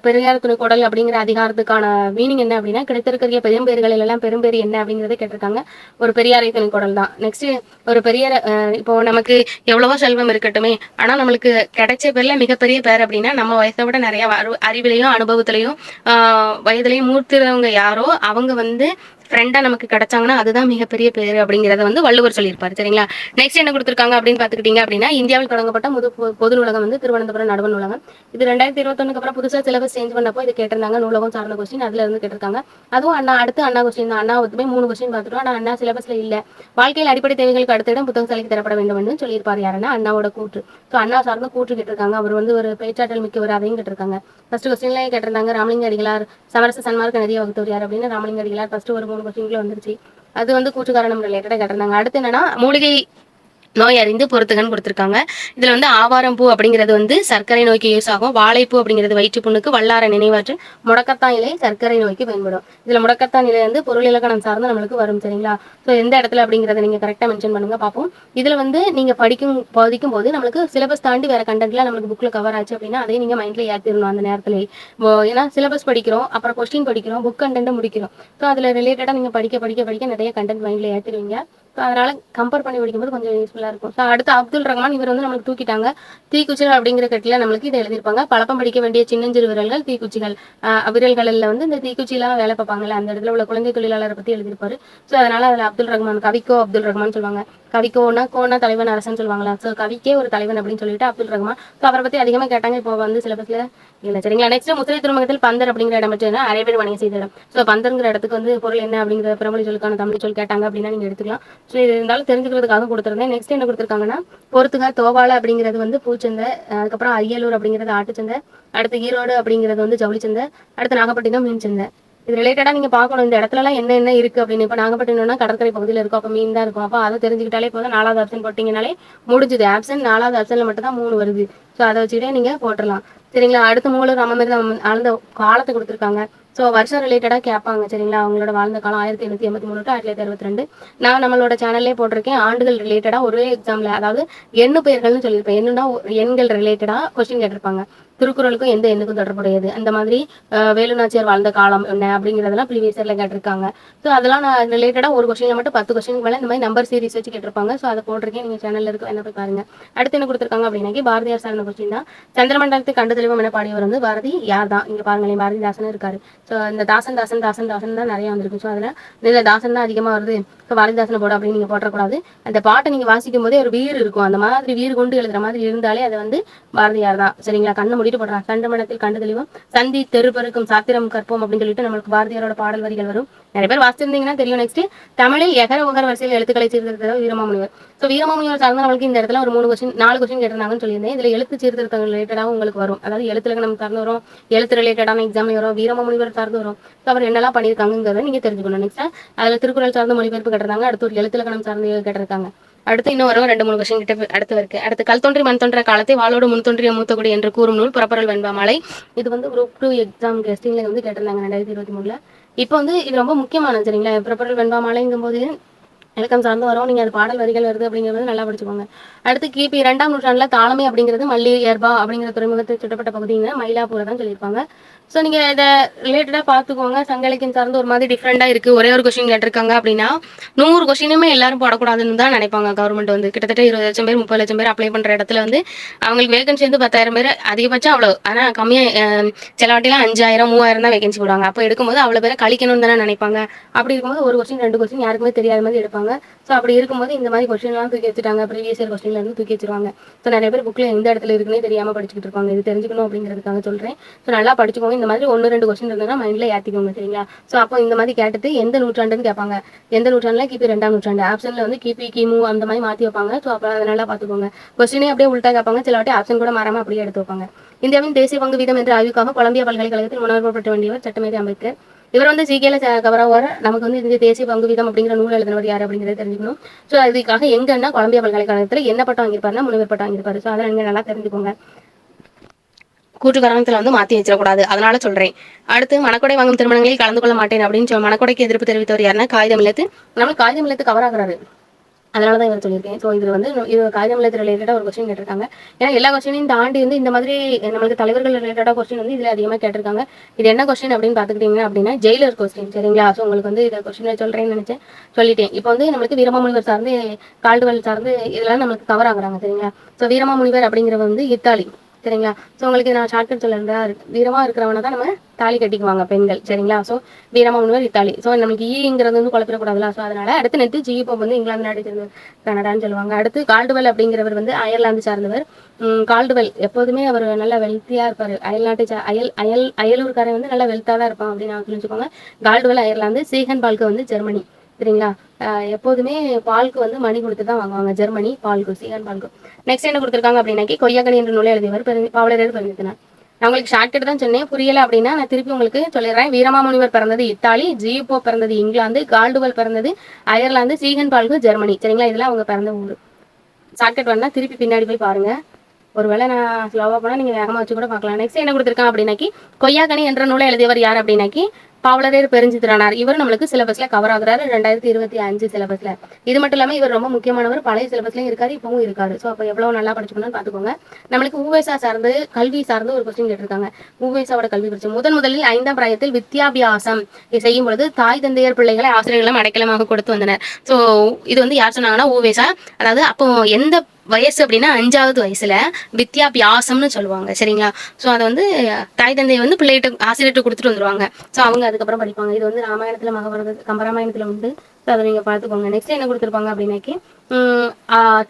பெரியார் துணைக்குடல் அப்படிங்கிற அதிகாரத்துக்கான மீனிங் என்ன அப்படின்னா, கிடைத்திருக்கிற பெரும்பேறுகளில் எல்லாம் பெரும்பேறு என்ன அப்படிங்கறத கேட்டிருக்காங்க. ஒரு பெரியாரை துணைக்குடல் தான். நெக்ஸ்ட் ஒரு பெரியார், இப்போ நமக்கு எவ்வளவோ செல்வம் இருக்கட்டுமே, ஆனா நம்மளுக்கு கிடைச்ச பேர்ல மிகப்பெரிய பேர் அப்படின்னா நம்ம வயசை விட நிறைய அறிவிலையும் அனுபவத்திலையும் வயதிலையும் மூர்த்திறவங்க யாரோ அவங்க வந்து ஃப்ரெண்டா நமக்கு கிடைச்சாங்கன்னா அதுதான் மிகப்பெரிய பேரு அப்படிங்கறத வந்து வள்ளுவர் சொல்லியிருப்பாரு. சரிங்களா? நெக்ஸ்ட் என்ன கொடுத்துருக்காங்க அப்படின்னு பாத்துக்கிட்டீங்க அப்படின்னா, இந்தியாவில் தொடங்கப்பட்ட பொது நூலகம் வந்து திருவனந்தபுரம் நடுவண் நூலகம். இது 2021 அப்புறம் புதுசா சிலபஸ் சேஞ்ச் பண்ணப்போ இது கேட்டிருந்தாங்க. நூலகம் சார்ந்த கொஸ்டின் அதுல இருந்து கேட்டிருக்காங்க. அதுவும் அடுத்து அண்ணா கொஸ்டின் தான். அண்ணா ஒத்துமே 3 கொஸ்டின் பார்த்துட்டோம். ஆனா அண்ணா சிலபஸ்ல இல்ல. வாழ்க்கையில் அடிப்படை தேவைகளுக்கு அடுத்த இடம் புத்தகசாலைக்கு தரப்பட வேண்டும் என்று சொல்லியிருப்பாரு. யாருன்னா அண்ணாவோட கூற்று. ஸோ அண்ணா சார்ந்த கூற்று கேட்டிருக்காங்க. அவர் வந்து ஒரு பேச்சாற்றல் மிக்கவர், அதையும் கேட்டிருக்காங்க. ஃபர்ஸ்ட் கொஸ்டின்ல கேட்டிருந்தாங்க ராமலிங்க அடிகளார் சமரச சன்மார்க்க நதியை வகுத்தவர் யார் அப்படின்னு. ராமலிங்க அடிகளார் ஃபர்ஸ்ட் ஒரு 3 கொஸ்டின்ல வந்துருச்சு. அது வந்து கூற்று காரணம் ரிலேட்டடா கேட்டிருந்தாங்க. அடுத்து என்னன்னா, மூலிகை நோய் அறிந்து பொறுத்துகன்னு கொடுத்துருக்காங்க. இதுல வந்து ஆவாரம் பூ அப்படிங்கிறது வந்து சர்க்கரை நோய்க்கு யூஸ் ஆகும். வாழைப்பூ அப்படிங்கிறது வயிற்று புண்ணுக்கு, வல்லார நினைவாற்று, முடக்கத்தான் இலை சர்க்கரை நோய்க்கு பயன்படும். இதுல முடக்கத்தான் இலை வந்து பொருள் இலக்கணம் சார்ந்து நம்மளுக்கு வரும். சரிங்களா? ஸோ எந்த இடத்துல அப்படிங்கிறத நீங்க கரெக்டா மென்ஷன் பண்ணுங்க பார்ப்போம். இதுல வந்து நீங்க படிக்கும் போது நம்மளுக்கு சிலபஸ் தாண்டி வேற கண்டென்ட்லாம் நம்மளுக்கு புக்ல கவர் ஆச்சு அப்படின்னா அதையும் நீங்க மைண்ட்ல ஏற்றிடணும் அந்த நேரத்துல. ஏன்னா சிலபஸ் படிக்கிறோம், அப்புறம் கொஸ்டின் படிக்கிறோம், புக் கண்டென்ட் முடிக்கிறோம். ஸோ அதுல ரிலேட்டடா நீங்க படிக்க நிறைய கண்டென்ட் மைண்ட்ல ஏற்றிடுவீங்க. ஸோ அதனால கம்பேர் பண்ணி படிக்கும்போது கொஞ்சம் யூஸ்ஃபுல்லாக இருக்கும். ஸோ அடுத்து அப்துல் ரஹ்மான், இவர் வந்து நம்மளுக்கு தூக்கிட்டாங்க. தீக்குச்சிகள் அப்படிங்கிற கட்டில நம்மளுக்கு இதை எழுதியிருப்பாங்க. பழப்பம் படிக்க வேண்டிய சின்னஞ்சிறு விரல்கள் தீக்குச்சிகள். விரல்களில் வந்து இந்த தீக்குச்சிலாம் வேலை பார்ப்பாங்கல்ல, அந்த இடத்துல உள்ள குழந்தை தொழிலாளரை பற்றி எழுதியிருப்பாரு. ஸோ அதனால அதில் அப்துல் ரஹ்மான், கவிக்கோ அப்துல் ரஹ்மான் சொல்லுவாங்க. கவிக்கோனா தலைவன் அரசன் சொல்லுவாங்களா. ஸோ கவிக்கே ஒரு தலைவன் அப்படின்னு சொல்லிட்டு அப்துல் ரஹ்மான். ஸோ அவரை பற்றி அதிகமாக கேட்டாங்க. இப்போ வந்து சிலபஸ்ல இல்லை. சரிங்களா? நெக்ஸ்ட் முத்திரை துறைமுகத்தில் பந்தர் அப்படிங்கிற இடம் வச்சு அரேபியர் வணிகம் செய்த இடம். ஸோ பந்தர்ங்கிற இடத்துக்கு வந்து பொருள் என்ன அப்படிங்கிற பிறமொழி சொல்லுக்கான தமிழ் சொல் கேட்டாங்க அப்படின்னா நீங்க எடுத்துக்கலாம். ஸோ இது இருந்தாலும் தெரிஞ்சுக்கிறதுக்காக கொடுத்துருந்தேன். நெக்ஸ்ட் என்ன கொடுத்துருக்காங்கன்னா, பொறுத்துக தோவாளை அப்படிங்கிறது வந்து பூச்சந்தை, அதுக்கப்புறம் அரியலூர் அப்படிங்கிறது ஆட்டுச்சந்தை, அடுத்து ஈரோடு அப்படிங்கிறது வந்து ஜவுளிச்சந்தை, அடுத்து நாகப்பட்டினம் மீன் சந்தை. இது ரிலேட்டடா நீங்க பார்க்கணும். இந்த இடத்துலலாம் என்ன என்ன இருக்கு அப்படின்னு. இப்ப நாகப்பட்டினம்னா கடற்கரை பகுதியில இருக்கும். அப்ப மீன் தான் இருக்கும். அப்ப அத தெரிஞ்சுக்கிட்டாலே போதும். 4வது ஆப்ஷன் போட்டீங்கனாலே முடிஞ்சுது. ஆப்ஷன் 4வது ஆப்ஷன்ல மட்டும் தான் 3 வருது. ஸோ அத வச்சுட்டே நீங்க போட்டுறலாம். சரிங்களா? அடுத்து மூலர் நம்ம மாரி தான் ஆழ்ந்த காலத்த குடுத்துருக்காங்க. ஸோ வருஷம் ரிலேட்டடா கேட்பாங்க. சரிங்களா? அவங்களோட வாழ்ந்த காலம் 1783 to 1962. நான் நம்மளோட சேனல்லயே போட்டிருக்கேன். ஆண்டுகள் ரிலேட்டடா ஒரே எக்ஸாம்ல அதாவது எண்ணு பெயர்கள்னு சொல்லியிருப்பேன். எண்ணுனா எண்கள் ரிலேட்டடா கொஸ்டின் கேட்டிருப்பாங்க. திருக்குறளுக்கும் எந்த எண்ணுக்கும் தொடர்புடையது. அந்த மாதிரி வேலு நாச்சியார் வாழ்ந்த காலம் என்ன அப்படிங்கிறதெல்லாம் ப்ரீவியஸ் இயர்ல கேட்டிருக்காங்க. ஸோ அதெல்லாம் நான் ரிலேட்டடா ஒரு கொஸ்டின்ல மட்டும் 10 கொஸ்டினுக்கு மேல இந்த மாதிரி நம்பர் சீரிஸ் வச்சு கேட்டிருப்பாங்க. ஸோ அதை போட்டிருக்கேன். நீங்க சேனல்ல இருக்கு என்ன போய் பாருங்க. அடுத்து என்ன கொடுத்திருக்காங்க அப்படின்னாக்கி பாரதியார் சார்ந்த கொஸ்டின் தான். சந்திரமண்டலத்தை கண்டு தெளிவோம் என பாடியவர் வந்து பாரதி யார் தான்? இங்க பாருங்களேன், பாரதிதாசன் இருக்காரு. ஸோ இந்த தாசன் தாசன் தாசன் தாசன் தான் நிறைய வந்திருக்கு. ஸோ அதுல இதுல தாசன் தான் அதிகமா வருது. ஸோ பாரதிதாசனை போட அப்படின்னு நீங்க போட்டக்கூடாது. அந்த பாட்டை நீங்க வாசிக்கும் போதே ஒரு வீர் இருக்கும். அந்த மாதிரி வீர் கொண்டு எழுதுற மாதிரி இருந்தாலே அது வந்து பாரதியார் தான். சரிங்களா? கண்ணை மூடிட்டு போடுறான். சண்டமண்டத்தில் கண்டு தெளிவோம் சந்தி தெருப்பெருக்கும் சாத்திரம் கற்போம் அப்படின்னு சொல்லிட்டு நம்மளுக்கு பாரதியாரோட பாடல் வரிகள் வரும். நிறைய பேர் வாசிச்சிருந்தீங்கன்னா தெரியும். நெக்ஸ்ட் தமிழில் எகர உகர வரிசையில் எழுத்துக்களை சீர்திருத்தவர் வீரமாமுனிவர். ஸோ வீரமாமுனிவர் சார்ந்த நம்மளுக்கு இந்த இடத்துல ஒரு 3 கொஸ்டின் 4 கொஸ்டின் கேட்டிருந்தாங்கன்னு சொல்லியிருந்தேன். இதுல எழுத்து சீர்திருத்தங்கள் ரிலேட்டடாக உங்களுக்கு வரும். அதாவது எழுத்துல நம்ம சார்ந்து வரும், எழுத்து ரிலேட்டடான எக்ஸாம்ல வரும், வீரமாமுனிவர் சார்ந்து வரும். ஸோ அவர் என்னெல்லாம் பண்ணியிருக்காங்கிறத நீங்க தெரிஞ்சுக்கணும். நெக்ஸ்ட் அதுல திருக்குறள் சார்ந்த மொழிபெயர்ப்பு கேட்டிருந்தாங்க. அடுத்து ஒரு எழுத்துலக்கணம் சார்ந்து கேட்டிருக்காங்க. அடுத்து இன்னும் வரும் 2-3 கொஸ்டின் கிட்ட அடுத்து இருக்கு. அடுத்து கல் தோன்றி மண் தோன்ற காலத்தை வாளோடு முன் தோன்றிய மூத்தகுடி என்று கூறும் நூல் புறப்பரல் வெண்பாமாலை. இது வந்து குரூப் 2 எக்ஸாம் டெஸ்டிங்ல வந்து கேட்டிருந்தாங்க 2023ல. இப்போ வந்து இது ரொம்ப முக்கியமானது. சரிங்களா? புறப்பரல் வெண்பாமாலைங்கும் போது இலக்கம் சார்ந்து வரும். நீங்க அது பாடல் வரிகள் வருது அப்படிங்கிறது நல்லா படிச்சுக்கோங்க. அடுத்து கிபி 2ஆம் நூற்றாண்டுல தாளமை அப்படிங்கிறது மல்லி ஏர்பா அப்படிங்கிற துறைமுகத்தில் சுட்டப்பட்ட பகுதிங்க மயிலாப்பூரை தான் சொல்லியிருப்பாங்க. ஸோ நீங்க இதை ரிலேட்டடா பார்த்துக்கோங்க. சங்க இலக்கியம் சார்ந்து ஒரு மாதிரி டிஃப்ரெண்டா இருக்கு. ஒரே ஒரு கொஸ்டின் கேட்டிருக்காங்க அப்படின்னா 100 கொஸ்டினுமே எல்லாரும் போடக்கூடாதுன்னு தான் நினைப்பாங்க. கவர்மெண்ட் வந்து கிட்டத்தட்ட 20 லட்சம் பேர் 30 லட்சம் பேர் அப்ளை பண்ற இடத்துல வந்து அவங்களுக்கு வேகன்சி வந்து 10,000 பேர் அதிகபட்சம் அவ்வளோ. ஆனா கம்மியா சில வாட்டிலாம் 5,000 3,000 தான் வேகன்சி போடுவாங்க. அப்போ எடுக்கும்போது அவ்வளோ பேரை கழிக்கணும்னு தானே நினைப்பாங்க. அப்படி இருக்கும்போது ஒரு கொஸ்டின் 2 கொஸ்டின் யாருக்குமே தெரியாத மாதிரி எடுப்பாங்க. ஸோ அப்படி இருக்கும்போது இந்த மாதிரி கொஸ்டின்லாம் தூக்கி வச்சுட்டாங்க. ப்ரீவியஸ் இயர் கொஸ்டின்ல இருந்து தூக்கி வச்சிருவாங்க. ஸோ நிறைய பேர் புக்ல எந்த இடத்துல இருக்குன்னே தெரியாம படிச்சுட்டு இருப்பாங்க. இது தெரிஞ்சுக்கணும் அப்படிங்கிறதுக்காக சொல்றேன். ஸோ நல்லா படிச்சுக்கோங்க. இந்த மாதிரி 1-2 கொஸ்டின் இருந்ததுன்னா மைண்ட்ல ஏற்றிக்கோங்க. சரிங்களா? ஸோ அப்போ இந்த மாதிரி கேட்டுட்டு எந்த நூற்றாண்டுன்னு கேட்பாங்க. எந்த நூற்றாண்டுல கிபி 2ஆம் நூற்றாண்டு ஆப்ஷன்ல வந்து கிபி கிமு அந்த மாதிரி மாற்றி வைப்பாங்க. ஸோ அப்போ அதை நல்லா பார்த்துக்கோங்க. கொஸ்டினே அப்படியே உள்டா கேட்பாங்க. சில வாட்டி ஆப்ஷன் கூட மாறாம அப்படியே எடுத்து வைப்பாங்க. இந்தியாவின் தேசிய பங்கு வீதம் என்ற ஆய்வுக்காக கொலம்பியா பல்கலைக்கழகத்தில் முன்னேற்பட்ட வேண்டியவர் சட்டமேதை அம்பேத்கர். இவர் வந்து ஜிகேல கவராவார். நமக்கு வந்து இந்த தேசிய பங்கு வீதம் அப்படிங்கிற நூல் எழுதினவர் யார் அப்படிங்கிறத தெரிஞ்சுக்கணும். ஸோ அதுக்காக எங்கன்னா கொலம்பியா பல்கலைக்கழகத்தில் என்ன பட்டம் வாங்கியிருப்பாருன்னா முனைவர் பட்டம் வாங்கியிருப்பாரு. ஸோ அதை நீங்க நல்லா தெரிஞ்சுக்கோங்க. கூற்று காரணத்துல வந்து மாத்தி வச்சிடக்கூடாது. அதனால சொல்றேன். அடுத்து மணக்கொடை வாங்கும் திருமணங்களில் கலந்து கொள்ள மாட்டேன் அப்படின்னு மணக்கொடைக்கு எதிர்ப்பு தெரிவித்தவர் யாருன்னா காகிதம் இல்லத்து. நம்ம காகிதம் இல்லத்து கவர் ஆகுறாரு. அதனால தான் இவர் சொல்லியிருக்கேன். ஸோ இது வந்து இது காகிதம் இல்லத்து ரிலேட்டடாக ஒரு கொஸ்டின் கேட்டிருக்காங்க. ஏன்னா எல்லா கொஸ்டினையும் தாண்டி வந்து இந்த மாதிரி நம்மளுக்கு தலைவர்கள் ரிலேட்டடாக கொஸ்டின் வந்து இதில் அதிகமாக கேட்டிருக்காங்க. இது என்ன கொஸ்டின் அப்படின்னு பார்த்துக்கிட்டீங்க அப்படின்னா ஜெயிலர் கொஸ்டின். சரிங்களா? ஸோ உங்களுக்கு வந்து இதை கொஸ்டின் சொல்கிறேன்னு நினச்சேன், சொல்லிட்டேன். இப்போ வந்து நம்மளுக்கு வீரமாமுனிவர் சார்ந்து கால்டுவெல் சார்ந்து இதெல்லாம் நம்மளுக்கு கவர் ஆகுறாங்க. சரிங்களா? ஸோ வீரமாமுனிவர் அப்படிங்கிறவங்க வந்து இத்தாலி. சரிங்களா? ஸோ உங்களுக்கு நான் ஷார்ட்கட் சொல்லிருந்தா வீரமா இருக்கிறவனை தான் நம்ம தாலி கட்டிக்குவாங்க பெண்கள். சரிங்களா? So Veeramamunivar Italy. ஸோ நம்மளுக்கு ஈங்கிறது வந்து குழப்பிடக்கூடாதுல. ஸோ அதனால அடுத்து நெட்டு ஜிபோ வந்து இங்கிலாந்து நாட்டை சேர்ந்தவர், கனடான்னு சொல்லுவாங்க. அடுத்து கால்டுவெல் அப்படிங்கிறவர் வந்து அயர்லாந்து சார்ந்தவர். கால்டுவெல் எப்போதுமே அவர் நல்ல வெல்த்தியா இருப்பாரு. அயல் நாட்டை அயலூர்காரன் வந்து நல்ல வெல்த்தா தான் இருப்பான் அப்படின்னு தெரிஞ்சுக்கோங்க. கால்டுவெல் அயர்லாந்து, சீகன் பால்க்கு வந்து ஜெர்மனி. சரிங்களா? எப்போதுமே பால்க்கு வந்து மணி கொடுத்து தான் வாங்குவாங்க. ஜெர்மனி பால்க்கு, சீகன் பால்க்கு. நெக்ஸ்ட் என்ன கொடுத்துருக்காங்க அப்படின்னாக்கி கொய்யாக்கனி என்ற நூலை எழுதியவர் பாவலரேறு பெருமிதனார். நான் உங்களுக்கு ஷார்ட்கட் தான் சொன்னேன், புரியல அப்படின்னா நான் திருப்பி உங்களுக்கு சொல்லிடுறேன். வீரமாமுனிவர் பிறந்தது இத்தாலி, ஜியுப்போ பிறந்தது இங்கிலாந்து, கால்டுவெல் பிறந்தது அயர்லாந்து, சீகன் பால்க்கு ஜெர்மனி. சரிங்களா? இதெல்லாம் அவங்க பிறந்த ஊர். ஷார்ட்கட் வேணா திருப்பி பின்னாடி போய் பாருங்க. ஒருவேளை நான் ஸ்லோவா போனால் நீங்கள் வேகமாக வச்சு கூட பார்க்கலாம். நெக்ஸ்ட் என்ன கொடுத்துருக்கான் அப்படின்னாக்கி கொய்யாக்கனி என்ற நூலை எழுதியவர் யார் அப்படின்னாக்கி பாவலரேறு பெருஞ்சித்திரனார். இவர் நம்மளுக்கு சிலபஸ்ல கவர் ஆகுறாரு 2025 சிலபஸ்ல. இது மட்டும் இல்லாமல் இவர் ரொம்ப முக்கியமானவர். பழைய சிலபஸ்லயும் இருக்காரு, இப்பவும் இருக்காரு. ஸோ அப்போ எவ்வளவு நல்லா படிச்சுக்கணும்னு பார்த்துக்கோங்க. நம்மளுக்கு ஊவேசா சார்ந்து கல்வி சார்ந்து ஒரு கொஸ்டின் கேட்டிருக்காங்க. ஊவேசாவோட கல்வி பரிசு முதலில் 5ஆம் பிராயத்தில் வித்யாபியாசம் செய்யும் பொழுது தாய் தந்தையர் பிள்ளைகளை ஆசிரியர்களும் அடைக்கலமாக கொடுத்து வந்தனர். ஸோ இது வந்து யார் சொன்னாங்கன்னா ஊவேசா. அதாவது அப்போ எந்த வயசு அப்படின்னா 5வது வயசுல வித்யாபியாசம்னு சொல்லுவாங்க. சரிங்களா? ஸோ அதை வந்து தாய் தந்தையை வந்து பிள்ளைகிட்ட ஆசிரியர்கிட்ட கொடுத்துட்டு வந்துருவாங்க. ஸோ அவங்க அதுக்கப்புறம் படிப்பாங்க. இது வந்து ராமாயணத்துல மகாபாரத கம்பராமாயணத்துல உண்டு. ஸோ அதை நீங்க பார்த்துக்கோங்க. நெக்ஸ்ட் என்ன கொடுத்துருப்பாங்க அப்படின்னாக்கி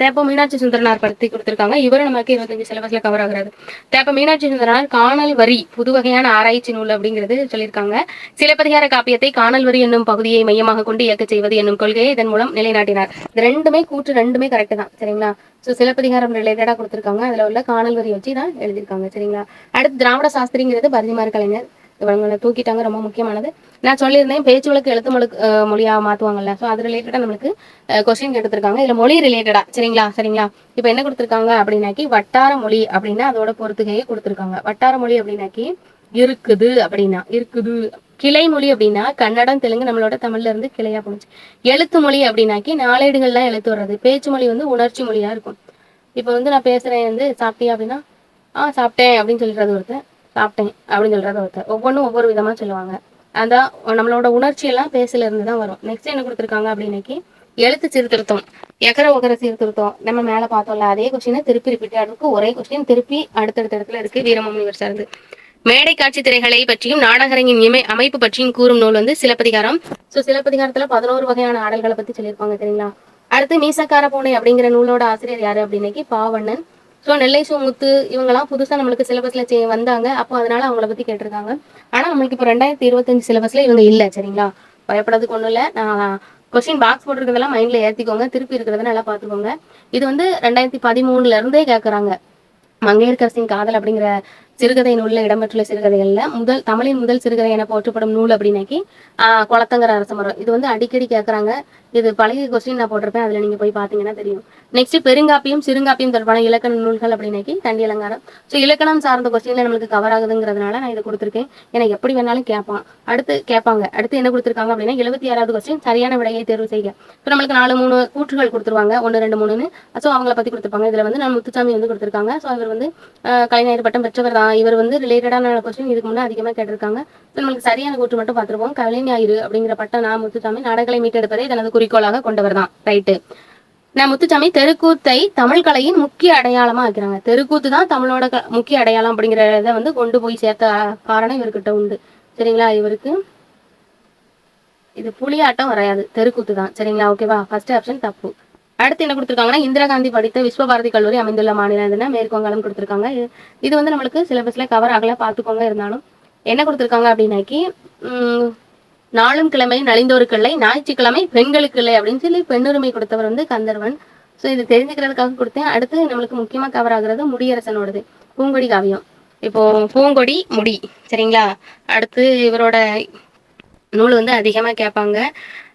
தேப்ப மீனாட்சி சுந்தரனார் படுத்தி கொடுத்துருக்காங்க. இவரும் நமக்கு 25 சிலபஸ்ல கவர் ஆகுறாரு. தேப்ப மீனாட்சி சுந்தரனார் காணல் வரி புது வகையான ஆராய்ச்சி நூல் அப்படிங்கிறது சொல்லியிருக்காங்க. சிலப்பதிகார காப்பியத்தை காணல் வரி என்னும் பகுதியை மையமாக கொண்டு இயக்க செய்வது என்னும் கொள்கையை இதன் மூலம் நிலைநாட்டினார். இது ரெண்டுமே கூற்று ரெண்டுமே கரெக்ட் தான். சரிங்களா? ஸோ சிலப்பதிகாரம் ரிலேட்டடா கொடுத்துருக்காங்க. அதுல உள்ள காணல் வரி வச்சு தான் எழுதியிருக்காங்க. சரிங்களா? அடுத்து திராவிட சாஸ்திரிங்கிறது பரதிமார் கலைஞர். இவங்களை தூக்கிட்டாங்க, ரொம்ப முக்கியமானது. நான் சொல்லியிருந்தேன் பேச்சு வழக்கு எழுத்து மொழியா மாத்துவாங்கல்ல, ஸோ அது ரிலேட்டடா நம்மளுக்கு கொஸ்டின் எடுத்திருக்காங்க. இதுல மொழி ரிலேட்டடா சரிங்களா. இப்போ என்ன கொடுத்துருக்காங்க அப்படின்னாக்கி வட்டார மொழி அப்படின்னா அதோட பொறுத்துகையே கொடுத்துருக்காங்க. வட்டார மொழி அப்படின்னாக்கி இருக்குது அப்படின்னா இருக்குது. கிளை மொழி அப்படின்னா கன்னடம் தெலுங்கு நம்மளோட தமிழ்ல இருந்து கிளையா போணுச்சு. எழுத்து மொழி அப்படின்னாக்கி நாளேடுகள்லாம் எழுத்து வர்றது. பேச்சு மொழி வந்து உணர்ச்சி மொழியா இருக்கும். இப்போ வந்து நான் பேசுறேன் வந்து சாப்பிட்டியா அப்படின்னா சாப்பிட்டேன் அப்படின்னு சொல்றது ஒருத்தர், சாப்பிட்டேன் அப்படின்னு சொல்றது ஒருத்தர். ஒவ்வொன்றும் ஒவ்வொரு விதமா சொல்லுவாங்க. அதான் நம்மளோட உணர்ச்சி எல்லாம் பேசுல இருந்து தான் வரும். நெக்ஸ்ட் என்ன கொடுத்துருக்காங்க அப்படின்னாக்கி எழுத்து சீர்திருத்தம், எகர ஒகர சீர்திருத்தம். நம்ம மேல பார்த்தோம்ல அதே கொஸ்டினை திருப்பி ரிப்பீட் இருக்கு. ஒரே கொஸ்டின் திருப்பி அடுத்தடுத்த இடத்துல இருக்கு. வீரமாமுனிவர் சார்ந்து மேடை காட்சி திரைகளை பற்றியும் நாடகரங்கின் அமைப்பு பற்றியும் கூறும் நூல் வந்து சிலப்பதிகாரம். ஸோ சிலப்பதிகாரத்துல 11 வகையான ஆடல்களை பத்தி சொல்லியிருப்பாங்க தெரியுங்களா. அடுத்து மீசக்கார பூனை அப்படிங்கிற நூலோட ஆசிரியர் யாரு அப்படின்னாக்கி பாவண்ணன். ஸோ நெல்லை முத்து இவங்கெல்லாம் புதுசா நம்மளுக்கு சிலபஸ்ல வந்தாங்க. அப்போ அதனால அவங்கள பத்தி கேட்டிருக்காங்க. ஆனா நம்மளுக்கு இப்போ 2025 சிலபஸ்ல இவங்க இல்லை சரிங்களா. பயப்படுறதுக்கு ஒண்ணும் இல்லை. நான் கொஸ்டின் பாக்ஸ் போட்டிருக்கிறதெல்லாம் மைண்ட்ல ஏத்திக்கோங்க. திருப்பி இருக்கிறத நல்லா பாத்துக்கோங்க. இது வந்து 2013 இருந்தே கேட்கறாங்க. மங்கையர்க்கரசின் காதல் அப்படிங்கிற சிறுகதை நூல்ல இடம்பெற்றுள்ள சிறுகதைகள்ல தமிழின் முதல் சிறுகதை என போற்றப்படும் நூல் அப்படின்னாக்கி குளத்தங்கர அரசமரம். இது வந்து அடிக்கடி கேட்கறாங்க. இது பழைய கொஸ்டின் நான் போட்டிருப்பேன், அதுல நீங்க போய் பாத்தீங்கன்னா தெரியும். நெக்ஸ்ட் பெருங்காப்பியம் சிறுங்காப்பியம் தொடர்பான இலக்கண நூல்கள் அப்படின்னாக்கி தண்டி அலங்காரம். ஸோ இலக்கணம் சார்ந்த கொஸ்டின்ல நம்மளுக்கு கவர் ஆகுதுங்கிறதுனால நான் இதை கொடுத்துருக்கேன். ஏன்னா எப்படி வேணாலும் கேட்பாங்க. அடுத்து என்ன கொடுத்துருக்காங்க அப்படின்னா 76வது கொஸ்டின் சரியான விடையை தேர்வு செய்க. இப்போ நம்மளுக்கு 4-3 கூற்றுகள் கொடுத்துருவாங்க, 1 2 3ன்னு. ஸோ அவங்கள பத்தி கொடுத்துருப்பாங்க. இதுல வந்து நான் முத்துசாமி வந்து கொடுத்துருக்காங்க. ஸோ இவர் வந்து கலைஞர் பட்டம் பெற்றவர் தான். இவர் வந்து ரிலேட்டடான கொஸ்டின் இதுக்கு முன்னாடி அதிகமா கேட்டிருக்காங்க. நம்மளுக்கு சரியான கூற்று மட்டும் பார்த்துருப்போம். கலைஞாயிறு அப்படிங்கிற பட்டம் நான் முத்துசாமி நாடகங்களை மீட்டெடுப்பதை தனது குறிக்கோளாக கொண்டவர் தான். ரைட்டு. நான் முத்துசாமி தெருக்கூத்தை தமிழ் கலையின் முக்கிய அடையாளமா வைக்கிறாங்க. தெருக்கூத்து தான் தமிழோட முக்கிய அடையாளம் அப்படிங்கிறத வந்து கொண்டு போய் சேர்த்த காரணம் இவர்கிட்ட உண்டு சரிங்களா. இவருக்கு இது புலியாட்டம் வரையாது, தெருக்கூத்து தான் சரிங்களா. ஓகேவா, ஃபர்ஸ்ட் ஆப்ஷன் தப்பு. அடுத்து என்ன கொடுத்துருக்காங்கன்னா இந்திரா காந்தி படித்த விஸ்வபாரதி கல்லூரி அமைந்துள்ள மாநிலம் எதுனா மேற்குவங்காளம் கொடுத்துருக்காங்க. இது வந்து நம்மளுக்கு சிலபஸ்ல கவர் ஆகல, பார்த்துக்கோங்க. இருந்தாலும் என்ன கொடுத்துருக்காங்க அப்படின்னாக்கி நாளும் கிழமை நலிந்தோரு கிள்ளை, ஞாயிற்றுக்கிழமை பெண்களுக்கு இல்லை அப்படின்னு சொல்லி பெண்ணுரிமை கொடுத்தவர் வந்து கந்தர்வன். ஸோ இது தெரிஞ்சுக்கிறதுக்காக கொடுத்தேன். அடுத்து நம்மளுக்கு முக்கியமா கவர் ஆகுறது முடியரசனோடது பூங்கொடி காவியம். இப்போ பூங்கொடி முடி சரிங்களா. அடுத்து இவரோட நூல் வந்து அதிகமா கேட்பாங்க.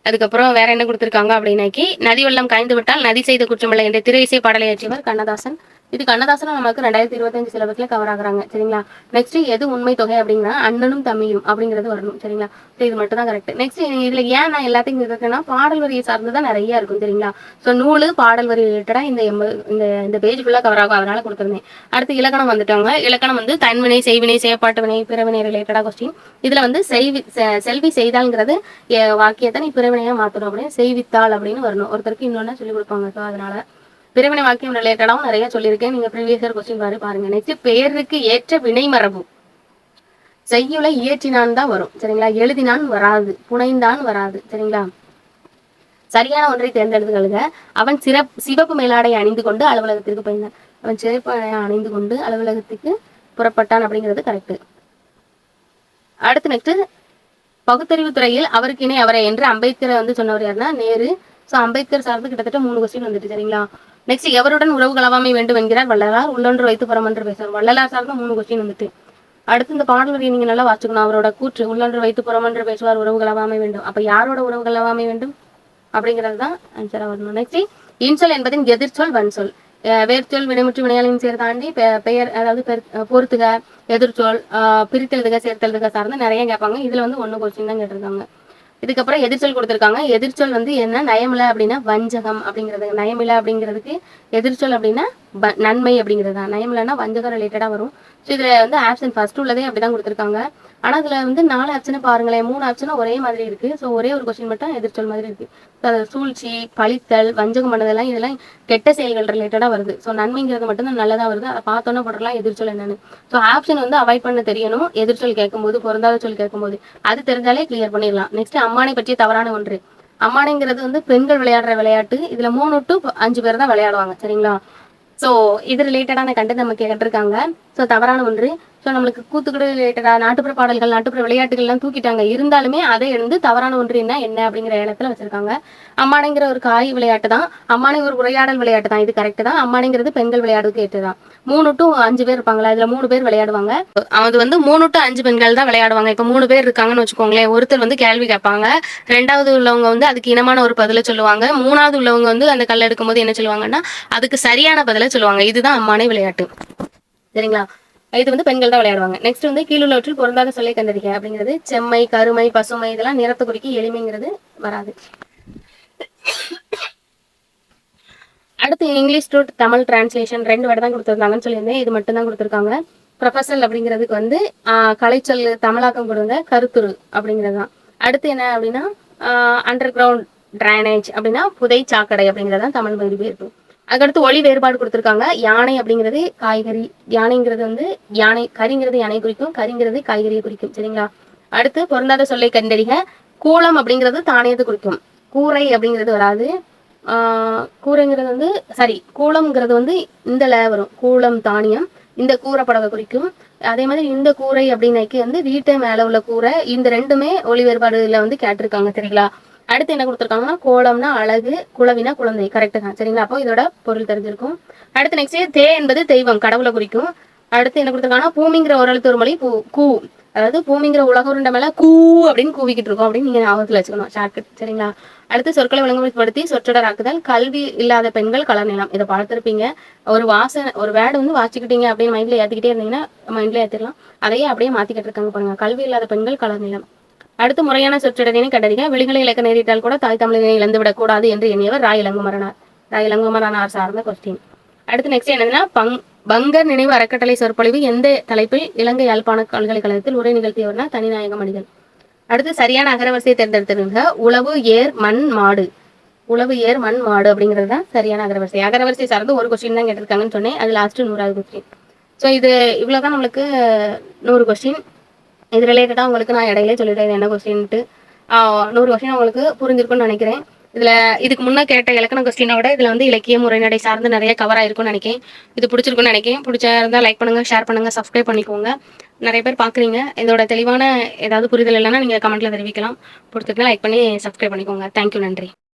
அதுக்கப்புறம் வேற என்ன கொடுத்துருக்காங்க அப்படின்னாக்கி நதி வெள்ளம் காய்ந்து விட்டால் நதி செய்த குற்றமில்லை என்ற திரை இசை பாடலை இயற்றியவர் கண்ணதாசன். இது கண்ணதாசனும் நமக்கு 2025 சிலபஸ்ல கவர் ஆகுறாங்க சரிங்களா. நெக்ஸ்ட் எது உண்மை தொகை அப்படின்னா அண்ணனும் தம்பியும் அப்படிங்கிறது வரணும் சரிங்களா. இது மட்டும் தான் கரெக்ட். நெக்ஸ்ட் இதுல ஏன் நான் எல்லாத்தையும் இருக்கேன்னா பாடல் வரியை சார்ந்துதான் நிறைய இருக்கும் சரிங்களா. ஸோ நூலு பாடல் வரி ரிலேட்டடா இந்த பேஜ் ஃபுல்லா கவர் ஆகும், அதனால கொடுத்துருந்தேன். அடுத்து இலக்கணம் வந்துட்டாங்க. இலக்கணம் வந்து தன்வினை செய்வினை செயற்பாட்டு வினை பிறவினை ரிலேட்டடா கொஸ்டின். இதுல வந்து செல்வி செய்தால்ங்கிறது வாக்கியத்தை நீ பிறவினையா மாத்தணும் அப்படின்னு செய்வித்தாள் அப்படின்னு வரணும். ஒருத்தருக்கு இன்னொன்னு சொல்லி கொடுப்பாங்க. ஸோ அதனால பிறவினை வாக்கியம் ரிலேட்டடாவும் நிறைய சொல்லியிருக்கேன். நீங்க ப்ரீவியஸ் இயர் கொஸ்டின் பாருங்க. நெக்ஸ்ட் பெயருக்கு ஏற்ற வினை மரபு. செய்யுளை இயற்றினான் தான் வரும் சரிங்களா. எழுதினான் வராது, புனைந்தான் வராது சரிங்களா. சரியான ஒன்றை தேர்ந்தெடுத்துக்கொள்க. அவன் சிவப்பு மேலாடை அணிந்து கொண்டு அலுவலகத்திற்கு போயிருந்தான். அவன் சிறப்பு அணிந்து கொண்டு அலுவலகத்துக்கு புறப்பட்டான் அப்படிங்கிறது கரெக்ட். அடுத்து நெக்ஸ்ட் பகுத்தறிவு துறையில் அவருக்கு இணை அவரை என்று அம்பேத்கரை வந்து சொன்னவர் யாருன்னா நேரு. ஸோ அம்பேத்கர் சார்ந்து கிட்டத்தட்ட 3 கொஸ்டின் வந்துட்டு சரிங்களா. நெக்ஸ்ட் எவருடன் உறவு கலவாமை வேண்டும் என்கிறார் வள்ளலார், உள்ளொன்று வைத்து புறமன்று பேசுவார். வள்ளலார் சார்ந்த 3 கொஸ்டின் வந்துட்டு. அடுத்து இந்த பாடல் வரியை நீங்க நல்லா வாசிக்கணும். அவரோட கூற்று உள்ளொன்று வைத்து புறமன்று பேசுவார், உறவு கலவாமை வேண்டும். அப்ப யாரோட உறவு கலவாமை வேண்டும் அப்படிங்கிறது தான் ஆன்சரா வரணும். நெக்ஸ்ட் இன்சொல் என்பதின் எதிர்ச்சொல் வன்சொல். வேர்ச்சொல் வினைமுற்று வினையாளின் சேர் தாண்டி பெயர் அதாவது பொறுத்துக எதிர்ச்சொல் பிரித்தெழுதுக சேர்த்தெழுதுக சார்ந்து நிறைய கேட்பாங்க. இதுல வந்து 1 கொஸ்டின் தான் கேட்டிருக்காங்க. இதுக்கப்புறம் எதிர்ச்சொல் கொடுத்துருக்காங்க. எதிர்ச்சொல் வந்து என்ன நயமில்லை அப்படின்னா வஞ்சகம் அப்படிங்கிறது. நயமில்லை அப்படிங்கிறதுக்கு எதிர்ச்சொல் அப்படின்னா நன்மை அப்படிங்கிறது தான். நயமில்லைன்னா வஞ்சகம் ரிலேட்டடா வரும். ஸோ இதுல வந்து ஆப்ஷன் ஃபர்ஸ்ட் உள்ளதே அப்படிதான் கொடுத்துருக்காங்க. ஆனா இதுல வந்து 4 ஆப்ஷனை பாருங்களேன், 3 ஆப்ஷனும் ஒரே மாதிரி இருக்கு. ஸோ ஒரே ஒரு கொஸ்டின் மட்டும் எதிர்ச்சொல் மாதிரி இருக்கு. சூழ்ச்சி பழித்தல் வஞ்சகம் பண்ணதெல்லாம் இதெல்லாம் கெட்ட செயல்கள் ரிலேட்டடா வருது. ஸோ நன்மைங்கிறது மட்டும் தான் நல்லதா வருது. அதை பார்த்தோன்னா போடலாம் எதிர்ச்சொல் என்னன்னு. ஸோ ஆப்ஷன் வந்து அவாய்ட் பண்ண தெரியணும். எதிர்ச்சொல் கேட்கும்போது பொருந்தாத சொல் கேட்கும்போது அது தெரிஞ்சாலே கிளியர் பண்ணிடலாம். நெக்ஸ்ட் அம்மானை பற்றிய தவறான ஒன்று. அம்மானைங்கிறது வந்து பெண்கள் விளையாடுற விளையாட்டு. இதுல 3 to 5 பேர் தான் விளையாடுவாங்க சரிங்களா. ஸோ இது ரிலேட்டடான கண்டென்ட் நமக்கு கேட்டிருக்காங்க. ஸோ தவறான ஒன்று. ஸோ நம்மளுக்கு கூத்துக்குடு ரிலேட்டடாக நாட்டுப்புற பாடல்கள் நாட்டுப்புற விளையாட்டுகள்லாம் தூக்கிட்டாங்க. இருந்தாலுமே அதை எழுந்து தவறான ஒன்று என்ன அப்படிங்கிற இடத்துல வச்சிருக்காங்க. அம்மானைங்கிற ஒரு காய் விளையாட்டு தான். அம்மானை ஒரு உரையாடல் விளையாட்டு தான். இது கரெக்ட் தான். அம்மானைங்கிறது பெண்கள் விளையாடுக்கு ஏற்று தான். 3 to 5 பேர் இருப்பாங்களா, இதுல 3 பேர் விளையாடுவாங்க. அது வந்து 3 to 5 பெண்கள் தான் விளையாடுவாங்க. இப்போ 3 பேர் இருக்காங்கன்னு வச்சுக்கோங்களேன். ஒருத்தர் வந்து கேள்வி கேட்பாங்க, 2வது உள்ளவங்க வந்து அதுக்கு இனமான ஒரு பதிலை சொல்லுவாங்க, 3வது உள்ளவங்க வந்து அந்த கல் எடுக்கும் போது என்ன சொல்லுவாங்கன்னா அதுக்கு சரியான பதிலை சொல்லுவாங்க. இதுதான் அம்மானை விளையாட்டு. சரிங்களா? இது வந்து பெண்கள் தான் விளையாடுவாங்க. நெக்ஸ்ட் வந்து கீழுள்ளவற்றில் பொருந்தாத சொல்லை கண்டறிக அப்படிங்கிறது செம்மை, கருமை, பசுமை இதெல்லாம் நிறத்தை குறிக்க எளிமைங்கிறது வராது. அடுத்து English to Tamil translation 2 word தான் கொடுத்துருந்தாங்கன்னு சொல்லியிருந்தேன். இது மட்டும் தான் கொடுத்துருக்காங்க. ப்ரொஃபஷனல் அப்படிங்கிறதுக்கு வந்து கலைச்சொல் தமிழாக்கம் கொடுங்க, கருத்துரு அப்படிங்கிறது தான். அடுத்து என்ன அப்படின்னா அண்டர் கிரவுண்ட் ட்ரைனேஜ் அப்படின்னா புதை சாக்கடை அப்படிங்கிறது தான் தமிழ் மொழிபெயர்ப்பு. அதுக்கடுத்து ஒளி வேறுபாடு கொடுத்துருக்காங்க. யானை அப்படிங்கிறது காய்கறி, யானைங்கிறது வந்து யானை, கறிங்கிறது யானை குறிக்கும், கறிங்கிறது காய்கறியை குறிக்கும். சரிங்களா? அடுத்து பொருந்தாத சொல்லை கண்டறிக. கூளம் அப்படிங்கிறது தானியத்தை குறிக்கும், கூரை அப்படிங்கிறது வராது. கூரைங்கிறது வந்து கூளம்ங்கிறது வந்து இந்த வரும், கூளம் தானியம், இந்த கூரை படவை குறிக்கும். அதே மாதிரி இந்த கூரை அப்படின்னாக்கி வந்து வீட்டை மேல உள்ள கூரை. இந்த ரெண்டுமே ஒளி வேறுபாடுல வந்து கேட்டிருக்காங்க. சரிங்களா? அடுத்து என்ன கொடுத்துருக்காங்கன்னா கோலம்னா அழகு, குளவினா குழந்தை. கரெக்டு தான். சரிங்களா? அப்போ இதோட பொருள் தெரிஞ்சிருக்கும். அடுத்து நெக்ஸ்ட் தே என்பது தெய்வம், கடவுளை குறிக்கும். அடுத்து என்ன கொடுத்துருக்காங்கன்னா பூமிங்கிற ஒரு எழுத்து ஒரு மொழி கூ, அதாவது பூமிங்கிற உலக உருண்டை மேல கூ அப்படின்னு கூவிக்கிட்டு இருக்கோம் அப்படின்னு நீங்க ஞாபகத்தில் வச்சுக்கணும். ஷார்ட்கட். சரிங்களா? அடுத்து சொற்களை ஒழுங்குபடுத்தி சொற்றொடராக்குதல். கல்வி இல்லாத பெண்கள் கலர் நிலம். இதை பார்த்துருப்பீங்க. ஒரு வேர்டு வந்து வாசிக்கிட்டீங்க அப்படின்னு மைண்ட்ல ஏற்றிக்கிட்டே இருந்தீங்கன்னா மைண்ட்ல ஏற்றிடலாம். அதையே அப்படியே மாத்திக்கிட்டு இருக்காங்க பாருங்க. கல்வி இல்லாத பெண்கள் கலர் நிலம். அடுத்து முறையான சொற்றொடரினை கண்டறிக. விழிகளை இலக்க நேரிட்டால் கூட தாய் தமிழினை இழந்துவிடக் கூடாது என்று எண்ணியவர் ரா இளங்குமரனார். இளங்குமரனார் சார்ந்த கொஸ்டின். அடுத்து நெக்ஸ்ட் என்னதுன்னா பங்கர் நினைவு அறக்கட்டளை சொற்பொழிவு எந்த தலைப்பில் இலங்கை யாழ்ப்பாண பல்கலைக்கழகத்தில் உரை நிகழ்த்தியவர்னா தனிநாயகம் அடிகள். அடுத்து சரியான அகரவரிசையை தேர்ந்தெடுத்துருங்க. உழவு ஏர் மண் மாடு, உழவு ஏர் மண் மாடு அப்படிங்கிறது தான் சரியான அகரவரிசை. அகரவரிசை சார்ந்து ஒரு கொஸ்டின் தான் கேட்டிருக்காங்கன்னு சொன்னேன். அது லாஸ்ட் 100வது கொஸ்டின். ஸோ இது இவ்வளோதான் நம்மளுக்கு 100 கொஸ்டின். இது ரிலேட்டடாக உங்களுக்கு நான் இடையிலே சொல்லிட்டேன் என்ன கொஸ்டின்ட்டு. 100 கொஸ்டின் உங்களுக்கு புரிஞ்சிருக்கும்னு நினைக்கிறேன். இதுக்கு முன்னே கேட்ட இலக்கண கொஸ்டினோட இதில் வந்து இலக்கியம் உரைநடை சார்ந்து நிறைய கவர் ஆயிருக்கும்னு நினைக்கிறேன். இது பிடிச்சிருக்குன்னு நினைக்கிறேன். பிடிச்சிருந்தா லைக் பண்ணுங்க, ஷேர் பண்ணுங்க, சப்ஸ்கிரைப் பண்ணிக்கோங்க. நிறைய பேர் பார்க்குறீங்க. இதோட தெளிவான ஏதாவது புரிதல் இல்லைன்னா நீங்கள் கமெண்ட்ல தெரிவிக்கலாம். பிடிச்சிருந்தா லைக் பண்ணி சப்ஸ்கிரைப் பண்ணிக்கோங்க. தேங்க்யூ, நன்றி.